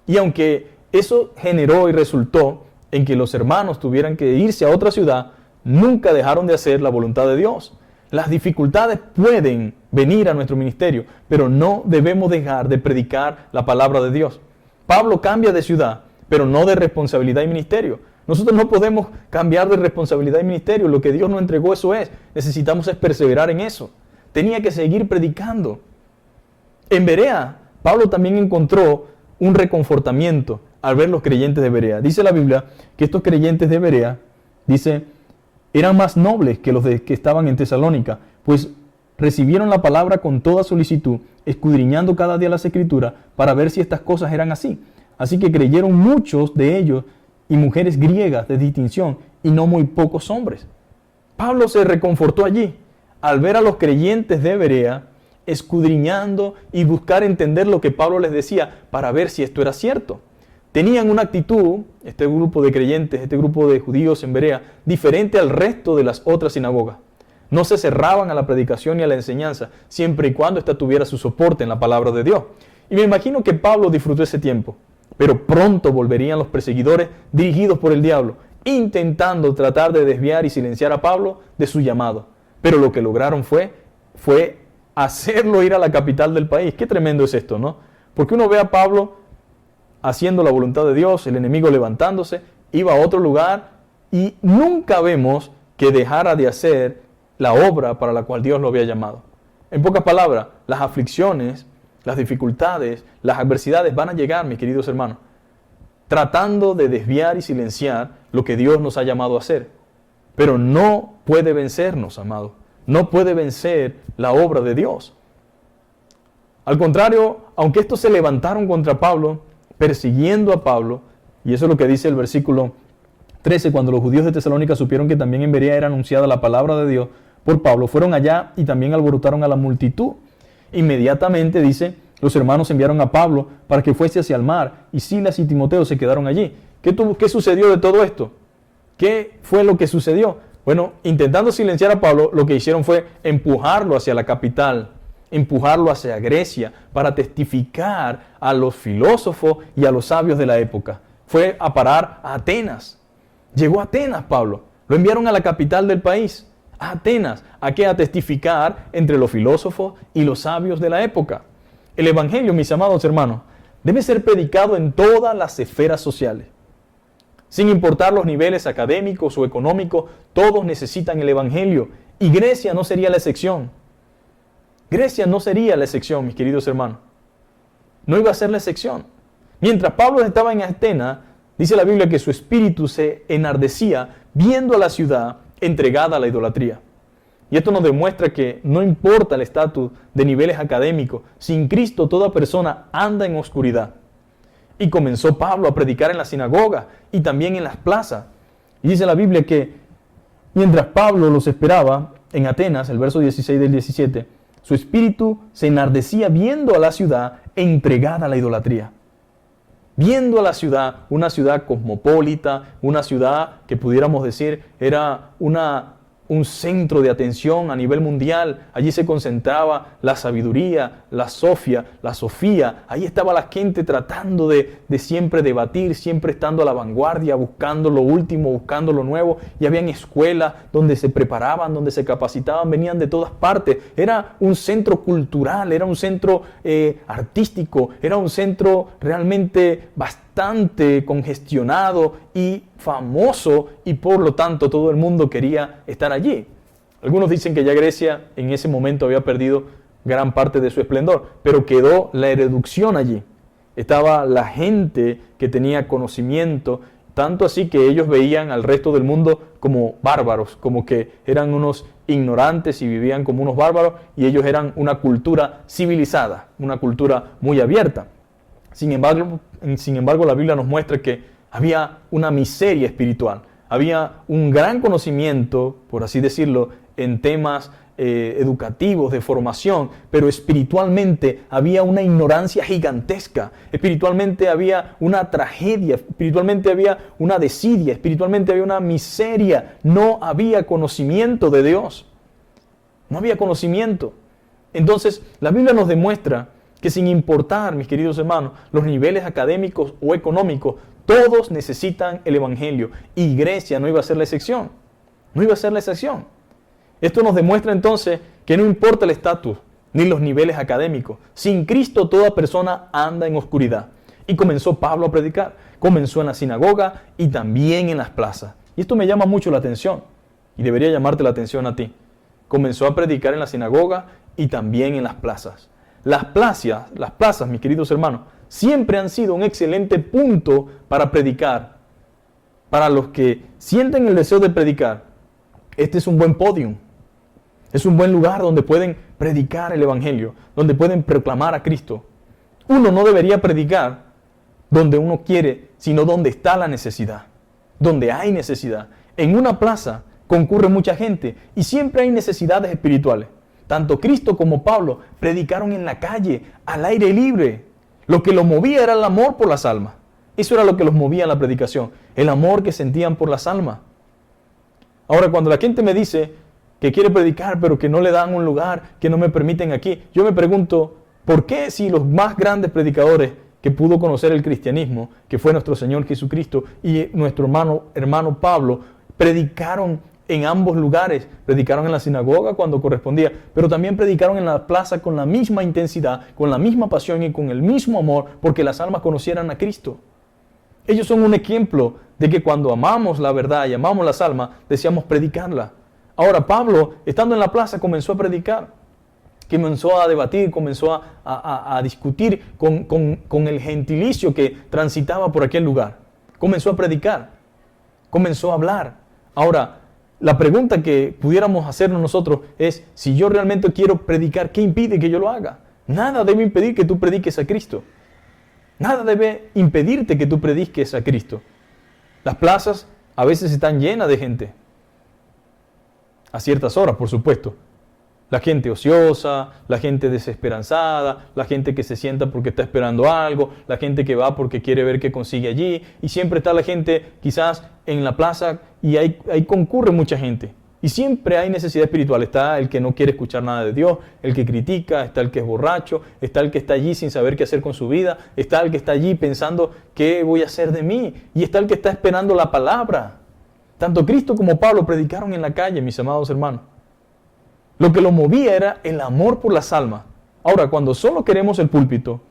Y aunque eso generó y resultó en que los hermanos tuvieran que irse a otra ciudad, nunca dejaron de hacer la voluntad de Dios. Las dificultades pueden venir a nuestro ministerio, pero no debemos dejar de predicar la palabra de Dios. Pablo cambia de ciudad, pero no de responsabilidad y ministerio. Nosotros no podemos cambiar de responsabilidad y ministerio. Lo que Dios nos entregó, eso es. Necesitamos perseverar en eso. Tenía que seguir predicando. En Berea, Pablo también encontró un reconfortamiento al ver los creyentes de Berea. Dice la Biblia que estos creyentes de Berea, dice, eran más nobles que los que estaban en Tesalónica, pues recibieron la palabra con toda solicitud, escudriñando cada día las Escrituras para ver si estas cosas eran así. Así que creyeron muchos de ellos y mujeres griegas de distinción y no muy pocos hombres. Pablo se reconfortó allí al ver a los creyentes de Berea escudriñando y buscar entender lo que Pablo les decía para ver si esto era cierto. Tenían una actitud, este grupo de creyentes, este grupo de judíos en Berea, diferente al resto de las otras sinagogas. No se cerraban a la predicación y a la enseñanza, siempre y cuando ésta tuviera su soporte en la palabra de Dios. Y me imagino que Pablo disfrutó ese tiempo, pero pronto volverían los perseguidores dirigidos por el diablo, intentando tratar de desviar y silenciar a Pablo de su llamado. Pero lo que lograron fue hacerlo ir a la capital del país. Qué tremendo es esto, ¿no? Porque uno ve a Pablo haciendo la voluntad de Dios, el enemigo levantándose, iba a otro lugar y nunca vemos que dejara de hacer la obra para la cual Dios lo había llamado. En pocas palabras, las aflicciones, las dificultades, las adversidades van a llegar, mis queridos hermanos, tratando de desviar y silenciar lo que Dios nos ha llamado a hacer. Pero no puede vencernos, amado. No puede vencer la obra de Dios. Al contrario, aunque estos se levantaron contra Pablo, persiguiendo a Pablo, y eso es lo que dice el versículo 13, cuando los judíos de Tesalónica supieron que también en Berea era anunciada la palabra de Dios por Pablo, fueron allá y también alborotaron a la multitud. Inmediatamente, dice, los hermanos enviaron a Pablo para que fuese hacia el mar, y Silas y Timoteo se quedaron allí. ¿Qué sucedió de todo esto? ¿Qué fue lo que sucedió? Bueno, intentando silenciar a Pablo, lo que hicieron fue empujarlo hacia la capital, empujarlo hacia Grecia para testificar a los filósofos y a los sabios de la época. Fue a parar a Atenas. Llegó a Atenas Pablo. Lo enviaron a la capital del país, a Atenas. ¿A qué? A testificar entre los filósofos y los sabios de la época. El evangelio, mis amados hermanos, debe ser predicado en todas las esferas sociales. Sin importar los niveles académicos o económicos, todos necesitan el evangelio. Y Grecia no sería la excepción. Grecia no sería la excepción, mis queridos hermanos. No iba a ser la excepción. Mientras Pablo estaba en Atenas, dice la Biblia que su espíritu se enardecía viendo a la ciudad entregada a la idolatría. Y esto nos demuestra que no importa el estatus de niveles académicos, sin Cristo toda persona anda en oscuridad. Y comenzó Pablo a predicar en la sinagoga y también en las plazas. Y dice la Biblia que mientras Pablo los esperaba en Atenas, el verso 16 del 17, su espíritu se enardecía viendo a la ciudad entregada a la idolatría. Viendo a la ciudad, una ciudad cosmopolita, una ciudad que pudiéramos decir era un centro de atención a nivel mundial. Allí se concentraba la sabiduría, la sofía. Ahí estaba la gente tratando de siempre debatir, siempre estando a la vanguardia, buscando lo último, buscando lo nuevo. Y habían escuelas donde se preparaban, donde se capacitaban, venían de todas partes. Era un centro cultural, era un centro artístico, era un centro realmente bastante congestionado y famoso, y por lo tanto todo el mundo quería estar allí. Algunos dicen que ya Grecia en ese momento había perdido gran parte de su esplendor, pero quedó la erudición allí. Estaba la gente que tenía conocimiento, tanto así que ellos veían al resto del mundo como bárbaros, como que eran unos ignorantes y vivían como unos bárbaros, y ellos eran una cultura civilizada, una cultura muy abierta. Sin embargo, la Biblia nos muestra que había una miseria espiritual, había un gran conocimiento, por así decirlo, en temas educativos, de formación, pero espiritualmente había una ignorancia gigantesca, espiritualmente había una tragedia, espiritualmente había una desidia, espiritualmente había una miseria, no había conocimiento de Dios, no había conocimiento. Entonces, la Biblia nos demuestra que sin importar, mis queridos hermanos, los niveles académicos o económicos, Todos necesitan el Evangelio y Grecia no iba a ser la excepción. No iba a ser la excepción. Esto nos demuestra entonces que no importa el estatus ni los niveles académicos. Sin Cristo toda persona anda en oscuridad. Y comenzó Pablo a predicar. Comenzó en la sinagoga y también en las plazas. Y esto me llama mucho la atención y debería llamarte la atención a ti. Comenzó a predicar en la sinagoga y también en las plazas. Las plazas, mis queridos hermanos, siempre han sido un excelente punto para predicar. Para los que sienten el deseo de predicar, este es un buen podium. Es un buen lugar donde pueden predicar el Evangelio, donde pueden proclamar a Cristo. Uno no debería predicar donde uno quiere, sino donde está la necesidad, donde hay necesidad. En una plaza concurre mucha gente y siempre hay necesidades espirituales. Tanto Cristo como Pablo predicaron en la calle, al aire libre. Lo que los movía era el amor por las almas. Eso era lo que los movía en la predicación, el amor que sentían por las almas. Ahora, cuando la gente me dice que quiere predicar, pero que no le dan un lugar, que no me permiten aquí, yo me pregunto, ¿por qué si los más grandes predicadores que pudo conocer el cristianismo, que fue nuestro Señor Jesucristo y nuestro hermano Pablo, predicaron en ambos lugares? Predicaron en la sinagoga cuando correspondía, pero también predicaron en la plaza con la misma intensidad, con la misma pasión y con el mismo amor, porque las almas conocieran a Cristo. Ellos son un ejemplo de que cuando amamos la verdad y amamos las almas, deseamos predicarla. Ahora Pablo, estando en la plaza, comenzó a predicar, comenzó a debatir, comenzó a discutir con el gentilicio que transitaba por aquel lugar. Comenzó a predicar, comenzó a hablar. Ahora, la pregunta que pudiéramos hacernos nosotros es, si yo realmente quiero predicar, ¿qué impide que yo lo haga? Nada debe impedir que tú prediques a Cristo. Nada debe impedirte que tú prediques a Cristo. Las plazas a veces están llenas de gente. A ciertas horas, por supuesto. La gente ociosa, la gente desesperanzada, la gente que se sienta porque está esperando algo, la gente que va porque quiere ver qué consigue allí. Y siempre está la gente quizás en la plaza y ahí concurre mucha gente. Y siempre hay necesidad espiritual. Está el que no quiere escuchar nada de Dios, el que critica, está el que es borracho, está el que está allí sin saber qué hacer con su vida, está el que está allí pensando qué voy a hacer de mí, y está el que está esperando la palabra. Tanto Cristo como Pablo predicaron en la calle, mis amados hermanos. Lo que lo movía era el amor por las almas. Ahora, cuando solo queremos el púlpito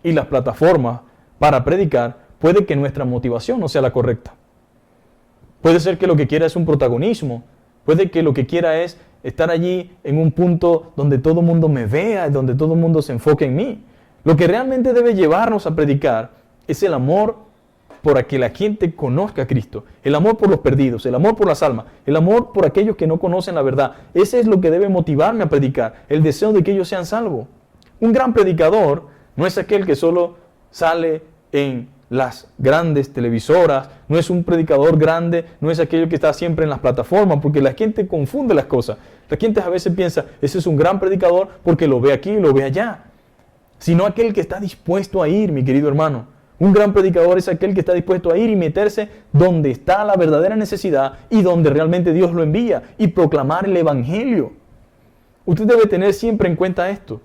y las plataformas para predicar, puede que nuestra motivación no sea la correcta. Puede ser que lo que quiera es un protagonismo. Puede que lo que quiera es estar allí en un punto donde todo el mundo me vea, donde todo el mundo se enfoque en mí. Lo que realmente debe llevarnos a predicar es el amor por que la gente conozca a Cristo, el amor por los perdidos, el amor por las almas, el amor por aquellos que no conocen la verdad. Ese es lo que debe motivarme a predicar, el deseo de que ellos sean salvos. Un gran predicador no es aquel que solo sale en las grandes televisoras, no es un predicador grande, no es aquel que está siempre en las plataformas, porque la gente confunde las cosas. La gente a veces piensa, ese es un gran predicador porque lo ve aquí y lo ve allá. Sino aquel que está dispuesto a ir, mi querido hermano. Un gran predicador es aquel que está dispuesto a ir y meterse donde está la verdadera necesidad y donde realmente Dios lo envía y proclamar el Evangelio. Usted debe tener siempre en cuenta esto,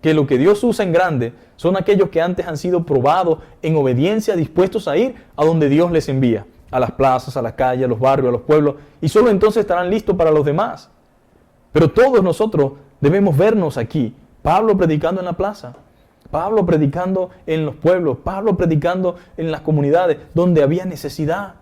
que lo que Dios usa en grande son aquellos que antes han sido probados en obediencia, dispuestos a ir a donde Dios les envía, a las plazas, a las calles, a los barrios, a los pueblos, y solo entonces estarán listos para los demás. Pero todos nosotros debemos vernos aquí, Pablo predicando en la plaza, Pablo predicando en los pueblos, Pablo predicando en las comunidades donde había necesidad.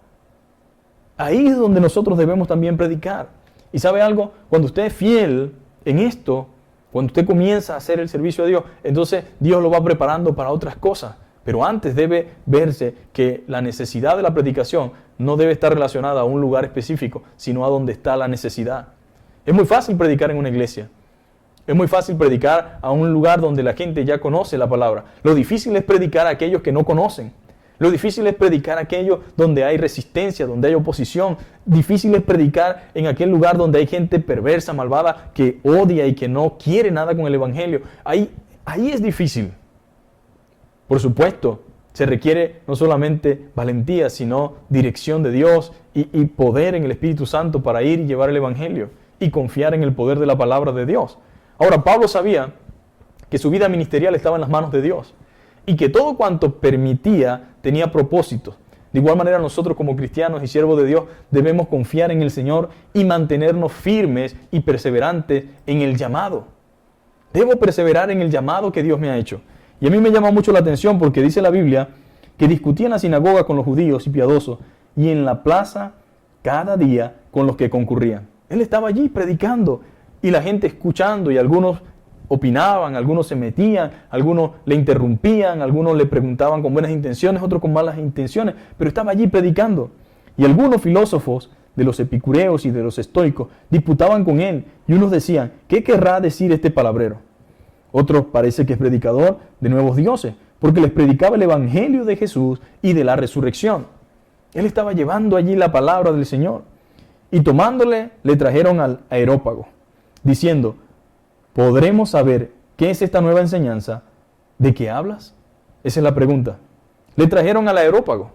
Ahí es donde nosotros debemos también predicar. ¿Y sabe algo? Cuando usted es fiel en esto, cuando usted comienza a hacer el servicio a Dios, entonces Dios lo va preparando para otras cosas. Pero antes debe verse que la necesidad de la predicación no debe estar relacionada a un lugar específico, sino a donde está la necesidad. Es muy fácil predicar en una iglesia. Es muy fácil predicar a un lugar donde la gente ya conoce la palabra. Lo difícil es predicar a aquellos que no conocen. Lo difícil es predicar a aquellos donde hay resistencia, donde hay oposición. Difícil es predicar en aquel lugar donde hay gente perversa, malvada, que odia y que no quiere nada con el Evangelio. Ahí es difícil. Por supuesto, se requiere no solamente valentía, sino dirección de Dios y poder en el Espíritu Santo para ir y llevar el Evangelio y confiar en el poder de la palabra de Dios. Ahora, Pablo sabía que su vida ministerial estaba en las manos de Dios. y que todo cuanto permitía tenía propósitos. De igual manera nosotros como cristianos y siervos de Dios debemos confiar en el Señor y mantenernos firmes y perseverantes en el llamado. Debo perseverar en el llamado que Dios me ha hecho. Y a mí me llama mucho la atención porque dice la Biblia que discutía en la sinagoga con los judíos y piadosos y en la plaza cada día con los que concurrían. Él estaba allí predicando y la gente escuchando, y algunos opinaban, algunos se metían, algunos le interrumpían, algunos le preguntaban con buenas intenciones, otros con malas intenciones, pero estaba allí predicando. Y algunos filósofos de los epicureos y de los estoicos disputaban con él, y unos decían: ¿qué querrá decir este palabrero? Otros parece que es predicador de nuevos dioses, porque les predicaba el evangelio de Jesús y de la resurrección. Él estaba llevando allí la palabra del Señor. Y tomándole, le trajeron al Areópago, diciendo: ¿podremos saber qué es esta nueva enseñanza? ¿De qué hablas? Esa es la pregunta. Le trajeron al Areópago,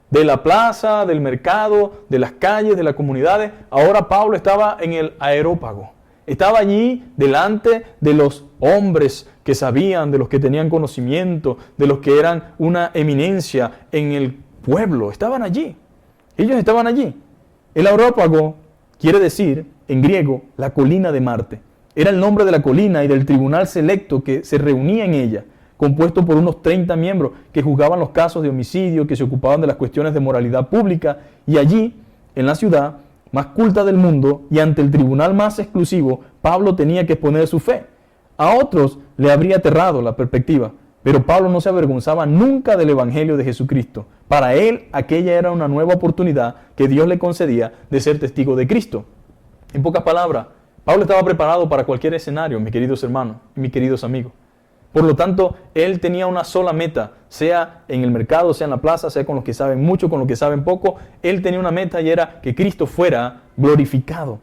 de la plaza, del mercado, de las calles, de las comunidades. Ahora Pablo estaba en el Areópago. Estaba allí delante de los hombres que sabían, de los que tenían conocimiento, de los que eran una eminencia en el pueblo. Estaban allí. Ellos estaban allí. El Areópago quiere decir, en griego, la colina de Marte. Era el nombre de la colina y del tribunal selecto que se reunía en ella, compuesto por unos 30 miembros que juzgaban los casos de homicidio, que se ocupaban de las cuestiones de moralidad pública, y allí, en la ciudad más culta del mundo y ante el tribunal más exclusivo, Pablo tenía que exponer su fe. A otros le habría aterrado la perspectiva, pero Pablo no se avergonzaba nunca del evangelio de Jesucristo. Para él, aquella era una nueva oportunidad que Dios le concedía de ser testigo de Cristo. En pocas palabras, Pablo estaba preparado para cualquier escenario, mis queridos hermanos y mis queridos amigos. Por lo tanto, él tenía una sola meta, sea en el mercado, sea en la plaza, sea con los que saben mucho, con los que saben poco. Él tenía una meta y era que Cristo fuera glorificado.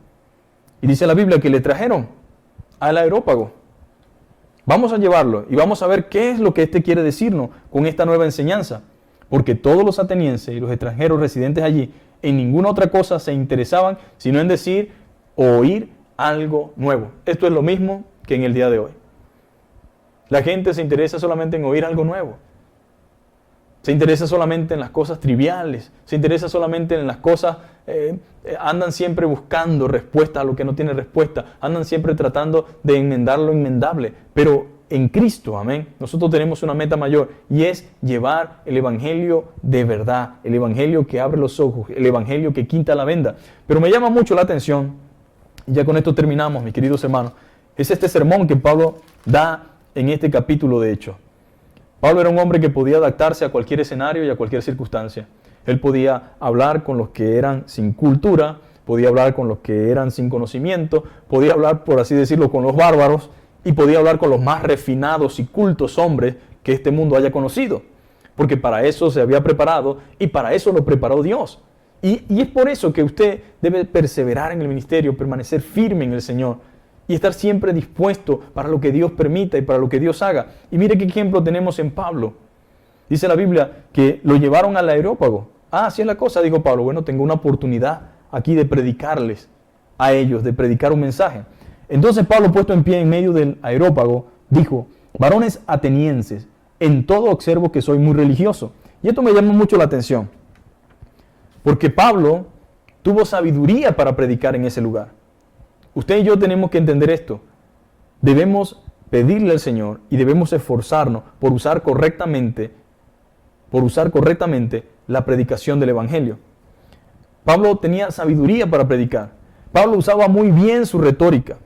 Y dice la Biblia que le trajeron al Areópago. Vamos a llevarlo y vamos a ver qué es lo que este quiere decirnos con esta nueva enseñanza. Porque todos los atenienses y los extranjeros residentes allí en ninguna otra cosa se interesaban sino en decir o oír algo nuevo. Esto es lo mismo que en el día de hoy. La gente se interesa solamente en oír algo nuevo. Se interesa solamente en las cosas triviales. Se interesa solamente en las cosas... andan siempre buscando respuesta a lo que no tiene respuesta. Andan siempre tratando de enmendar lo enmendable. Pero en Cristo, amén, nosotros tenemos una meta mayor y es llevar el evangelio de verdad. El evangelio que abre los ojos. El evangelio que quita la venda. Pero me llama mucho la atención, y ya con esto terminamos, mis queridos hermanos, es este sermón que Pablo da en este capítulo de Hechos. Pablo era un hombre que podía adaptarse a cualquier escenario y a cualquier circunstancia. Él podía hablar con los que eran sin cultura, podía hablar con los que eran sin conocimiento, podía hablar, por así decirlo, con los bárbaros y podía hablar con los más refinados y cultos hombres que este mundo haya conocido. Porque para eso se había preparado y para eso lo preparó Dios. Y es por eso que usted debe perseverar en el ministerio, permanecer firme en el Señor y estar siempre dispuesto para lo que Dios permita y para lo que Dios haga. Y mire qué ejemplo tenemos en Pablo. Dice la Biblia que lo llevaron al Areópago. Ah, así es la cosa, dijo Pablo. Bueno, tengo una oportunidad aquí de predicarles a ellos, de predicar un mensaje. Entonces Pablo, puesto en pie en medio del Areópago, dijo: varones atenienses, en todo observo que soy muy religioso. Y esto me llama mucho la atención, porque Pablo tuvo sabiduría para predicar en ese lugar. Usted y yo tenemos que entender esto. Debemos pedirle al Señor y debemos esforzarnos por usar correctamente la predicación del Evangelio. Pablo tenía sabiduría para predicar. Pablo usaba muy bien su retórica.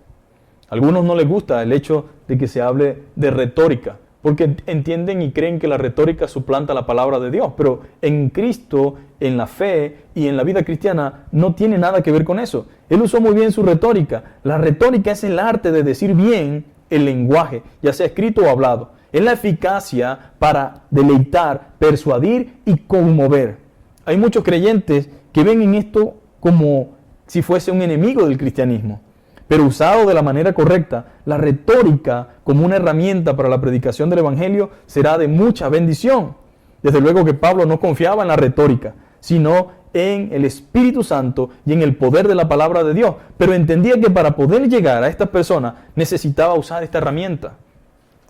A algunos no les gusta el hecho de que se hable de retórica, porque entienden y creen que la retórica suplanta la palabra de Dios. Pero en Cristo, en la fe y en la vida cristiana no tiene nada que ver con eso. Él usó muy bien su retórica. La retórica es el arte de decir bien el lenguaje, ya sea escrito o hablado. Es la eficacia para deleitar, persuadir y conmover. Hay muchos creyentes que ven en esto como si fuese un enemigo del cristianismo. Pero usado de la manera correcta, la retórica como una herramienta para la predicación del Evangelio será de mucha bendición. Desde luego que Pablo no confiaba en la retórica, sino en el Espíritu Santo y en el poder de la palabra de Dios. Pero entendía que para poder llegar a estas personas necesitaba usar esta herramienta.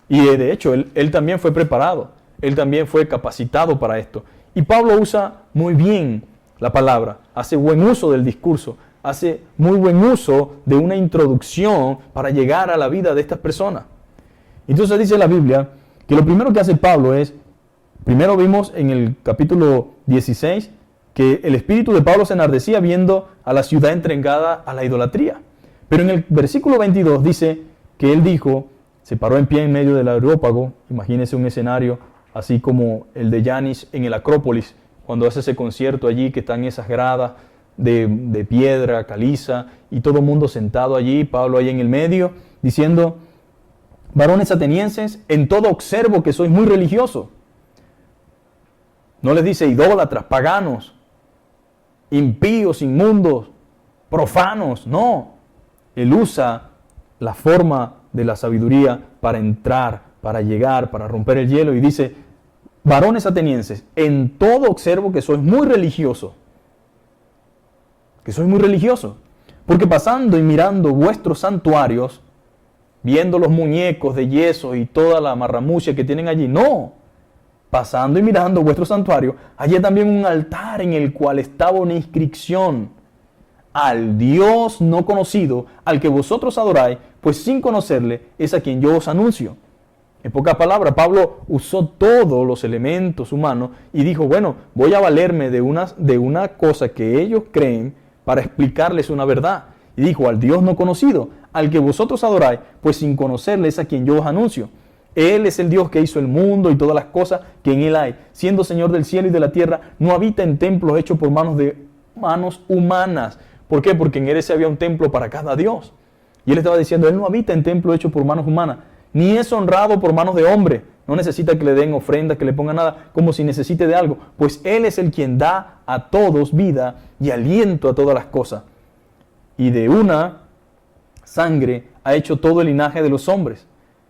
Y de hecho, él también fue preparado. él también fue capacitado para esto. Y Pablo usa muy bien la palabra, hace buen uso del discurso, hace muy buen uso de una introducción para llegar a la vida de estas personas. Entonces dice la Biblia que lo primero que hace Pablo es, primero vimos en el capítulo 16, que el espíritu de Pablo se enardecía viendo a la ciudad entregada a la idolatría. Pero en el versículo 22 dice que él dijo, se paró en pie en medio del Areópago, imagínense un escenario así como el de Yanis en el Acrópolis, cuando hace ese concierto allí, que están esas gradas de piedra, caliza, y todo el mundo sentado allí, Pablo ahí en el medio, diciendo, varones atenienses, en todo observo que sois muy religiosos. No les dice idólatras, paganos, impíos, inmundos, profanos, no. Él usa la forma de la sabiduría para entrar, para llegar, para romper el hielo, y dice, varones atenienses, en todo observo que sois muy religiosos. Que sois muy religiosos. Porque pasando y mirando vuestros santuarios, viendo los muñecos de yeso y toda la marramucia que tienen allí, no. Pasando y mirando vuestro santuario, hallé también un altar en el cual estaba una inscripción: al Dios no conocido, al que vosotros adoráis, pues sin conocerle es a quien yo os anuncio. En pocas palabras, Pablo usó todos los elementos humanos y dijo, bueno, voy a valerme de una cosa que ellos creen para explicarles una verdad. Y dijo, al Dios no conocido, al que vosotros adoráis, pues sin conocerle es a quien yo os anuncio. Él es el Dios que hizo el mundo y todas las cosas que en él hay. Siendo Señor del cielo y de la tierra, no habita en templos hechos por manos humanas. ¿Por qué? Porque en él había un templo para cada Dios. Y él estaba diciendo, él no habita en templo hecho por manos humanas, ni es honrado por manos de hombre. No necesita que le den ofrendas, que le pongan nada, como si necesite de algo. Pues él es el quien da a todos vida y aliento a todas las cosas. Y de una sangre ha hecho todo el linaje de los hombres,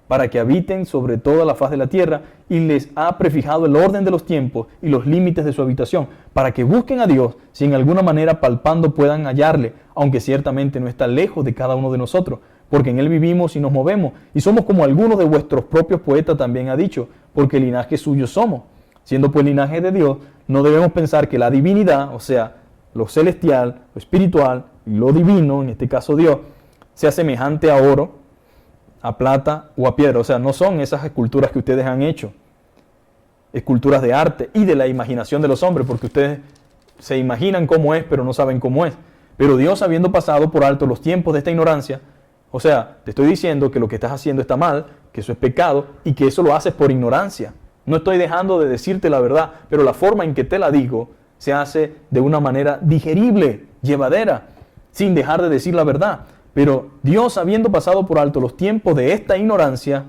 para que habiten sobre toda la faz de la tierra, y les ha prefijado el orden de los tiempos y los límites de su habitación, para que busquen a Dios, si en alguna manera palpando puedan hallarle, aunque ciertamente no está lejos de cada uno de nosotros, porque en él vivimos y nos movemos, y somos como algunos de vuestros propios poetas también ha dicho, porque linaje suyo somos. Siendo pues linaje de Dios, no debemos pensar que la divinidad, o sea, lo celestial, lo espiritual y lo divino, en este caso Dios, sea semejante a oro, a plata o a piedra. O sea, no son esas esculturas que ustedes han hecho, esculturas de arte y de la imaginación de los hombres, porque ustedes se imaginan cómo es, pero no saben cómo es. Pero Dios, habiendo pasado por alto los tiempos de esta ignorancia, o sea, te estoy diciendo que lo que estás haciendo está mal, que eso es pecado y que eso lo haces por ignorancia. No estoy dejando de decirte la verdad, pero la forma en que te la digo se hace de una manera digerible, llevadera, sin dejar de decir la verdad. Pero Dios, habiendo pasado por alto los tiempos de esta ignorancia,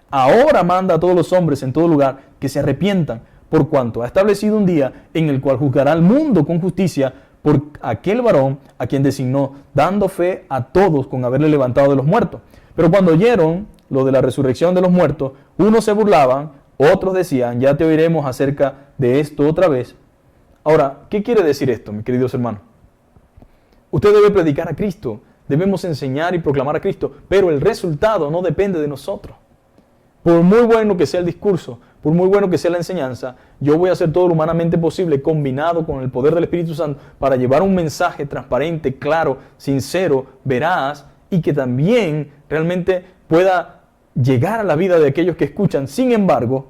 ahora manda a todos los hombres en todo lugar que se arrepientan, por cuanto ha establecido un día en el cual juzgará al mundo con justicia por aquel varón a quien designó, dando fe a todos con haberle levantado de los muertos. Pero cuando oyeron lo de la resurrección de los muertos, unos se burlaban, otros decían, ya te oiremos acerca de esto otra vez. Ahora, ¿qué quiere decir esto, mis queridos hermanos? Usted debe predicar a Cristo. Debemos enseñar y proclamar a Cristo, pero el resultado no depende de nosotros. Por muy bueno que sea el discurso, por muy bueno que sea la enseñanza, yo voy a hacer todo lo humanamente posible, combinado con el poder del Espíritu Santo, para llevar un mensaje transparente, claro, sincero, veraz, y que también realmente pueda llegar a la vida de aquellos que escuchan. Sin embargo,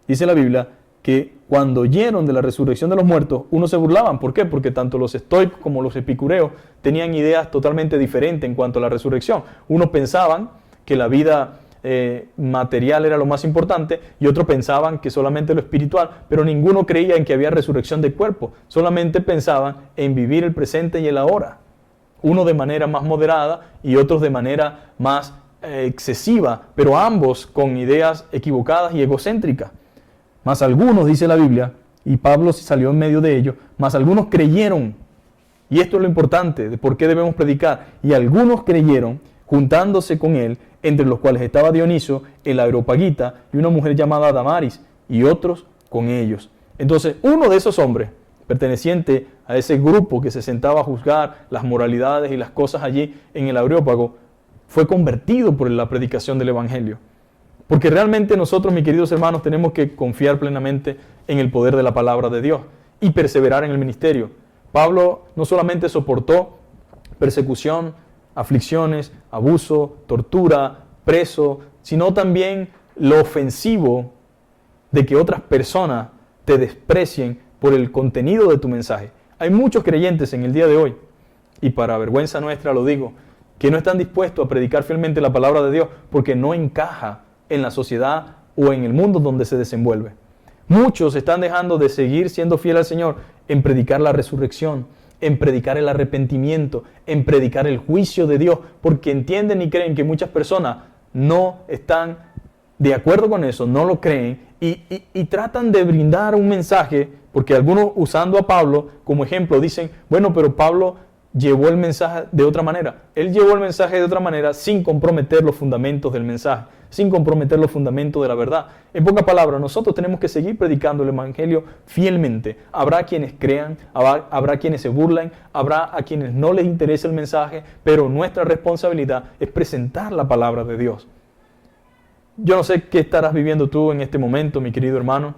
dice la Biblia, que cuando oyeron de la resurrección de los muertos, unos se burlaban. ¿Por qué? Porque tanto los estoicos como los epicureos tenían ideas totalmente diferentes en cuanto a la resurrección. Unos pensaban que la vida material era lo más importante y otros pensaban que solamente lo espiritual, pero ninguno creía en que había resurrección de cuerpo. Solamente pensaban en vivir el presente y el ahora. Uno de manera más moderada y otros de manera más excesiva, pero ambos con ideas equivocadas y egocéntricas. Mas algunos, dice la Biblia, y Pablo salió en medio de ellos, mas algunos creyeron. Y esto es lo importante de por qué debemos predicar. Y algunos creyeron, juntándose con él, entre los cuales estaba Dioniso, el Areopagita, y una mujer llamada Damaris, y otros con ellos. Entonces, uno de esos hombres, perteneciente a ese grupo que se sentaba a juzgar las moralidades y las cosas allí en el Areópago, fue convertido por la predicación del Evangelio. Porque realmente nosotros, mis queridos hermanos, tenemos que confiar plenamente en el poder de la palabra de Dios y perseverar en el ministerio. Pablo no solamente soportó persecución, aflicciones, abuso, tortura, preso, sino también lo ofensivo de que otras personas te desprecien por el contenido de tu mensaje. Hay muchos creyentes en el día de hoy, y para vergüenza nuestra lo digo, que no están dispuestos a predicar fielmente la palabra de Dios porque no encaja en la sociedad o en el mundo donde se desenvuelve. Muchos están dejando de seguir siendo fiel al Señor en predicar la resurrección, en predicar el arrepentimiento, en predicar el juicio de Dios, porque entienden y creen que muchas personas no están de acuerdo con eso, no lo creen y tratan de brindar un mensaje, porque algunos usando a Pablo como ejemplo dicen, bueno, pero Pablo llevó el mensaje de otra manera. Él llevó el mensaje de otra manera sin comprometer los fundamentos del mensaje, sin comprometer los fundamentos de la verdad. En pocas palabras, nosotros tenemos que seguir predicando el Evangelio fielmente. Habrá quienes crean, habrá quienes se burlan, habrá a quienes no les interesa el mensaje, pero nuestra responsabilidad es presentar la palabra de Dios. Yo no sé qué estarás viviendo tú en este momento, mi querido hermano,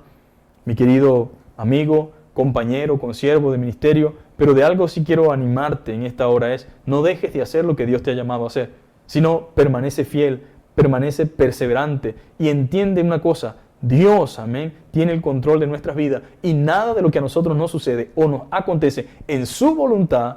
mi querido amigo, compañero, consiervo de ministerio, pero de algo sí quiero animarte en esta hora es, no dejes de hacer lo que Dios te ha llamado a hacer, sino permanece fiel, permanece perseverante y entiende una cosa, Dios, amén, tiene el control de nuestras vidas y nada de lo que a nosotros nos sucede o nos acontece en su voluntad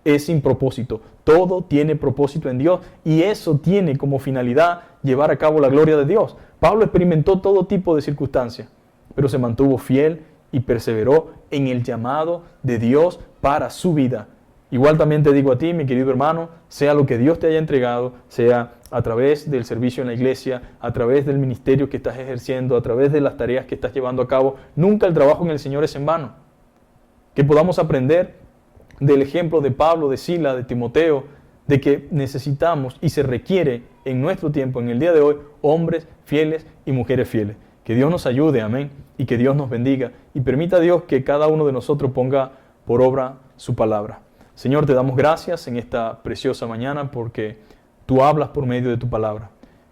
es sin propósito. Todo tiene propósito en Dios y eso tiene como finalidad llevar a cabo la gloria de Dios. Pablo experimentó todo tipo de circunstancias, pero se mantuvo fiel y perseveró en el llamado de Dios para su vida. Igual también te digo a ti, mi querido hermano, sea lo que Dios te haya entregado, sea a través del servicio en la iglesia, a través del ministerio que estás ejerciendo, a través de las tareas que estás llevando a cabo, nunca el trabajo en el Señor es en vano. Que podamos aprender del ejemplo de Pablo, de Sila, de Timoteo, de que necesitamos y se requiere en nuestro tiempo, en el día de hoy, hombres fieles y mujeres fieles. Que Dios nos ayude, amén, y que Dios nos bendiga y permita a Dios que cada uno de nosotros ponga por obra su palabra. Señor, te damos gracias en esta preciosa mañana porque tú hablas por medio de tu palabra.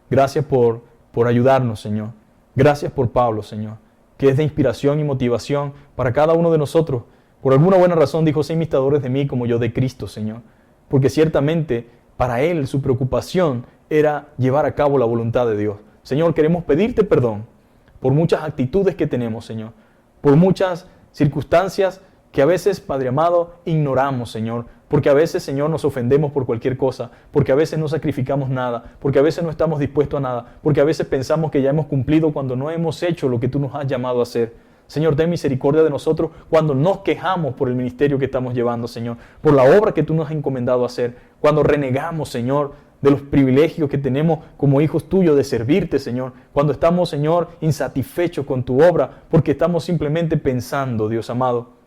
Gracias por ayudarnos, Señor. Gracias por Pablo, Señor, que es de inspiración y motivación para cada uno de nosotros. Por alguna buena razón dijo, sé imitadores de mí como yo de Cristo, Señor. Porque ciertamente para él su preocupación era llevar a cabo la voluntad de Dios. Señor, queremos pedirte perdón por muchas actitudes que tenemos, Señor. Por muchas circunstancias que a veces, Padre amado, ignoramos, Señor. Porque a veces, Señor, nos ofendemos por cualquier cosa. Porque a veces no sacrificamos nada. Porque a veces no estamos dispuestos a nada. Porque a veces pensamos que ya hemos cumplido cuando no hemos hecho lo que tú nos has llamado a hacer. Señor, ten misericordia de nosotros cuando nos quejamos por el ministerio que estamos llevando, Señor. Por la obra que tú nos has encomendado a hacer. Cuando renegamos, Señor, de los privilegios que tenemos como hijos tuyos de servirte, Señor. Cuando estamos, Señor, insatisfechos con tu obra, porque estamos simplemente pensando, Dios amado,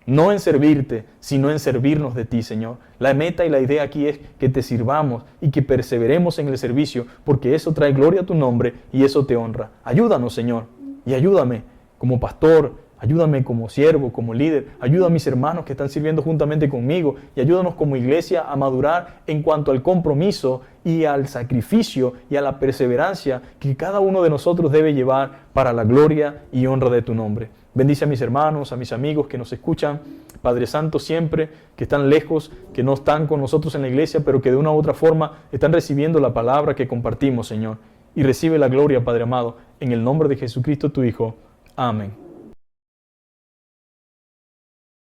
no en servirte, sino en servirnos de ti, Señor. La meta y la idea aquí es que te sirvamos y que perseveremos en el servicio, porque eso trae gloria a tu nombre y eso te honra. Ayúdanos, Señor, y ayúdame como pastor, ayúdame como siervo, como líder, ayuda a mis hermanos que están sirviendo juntamente conmigo y ayúdanos como iglesia a madurar en cuanto al compromiso y al sacrificio y a la perseverancia que cada uno de nosotros debe llevar para la gloria y honra de tu nombre. Bendice a mis hermanos, a mis amigos que nos escuchan, Padre Santo, siempre que están lejos, que no están con nosotros en la iglesia, pero que de una u otra forma están recibiendo la palabra que compartimos, Señor. Y recibe la gloria, Padre amado, en el nombre de Jesucristo, tu Hijo. Amén.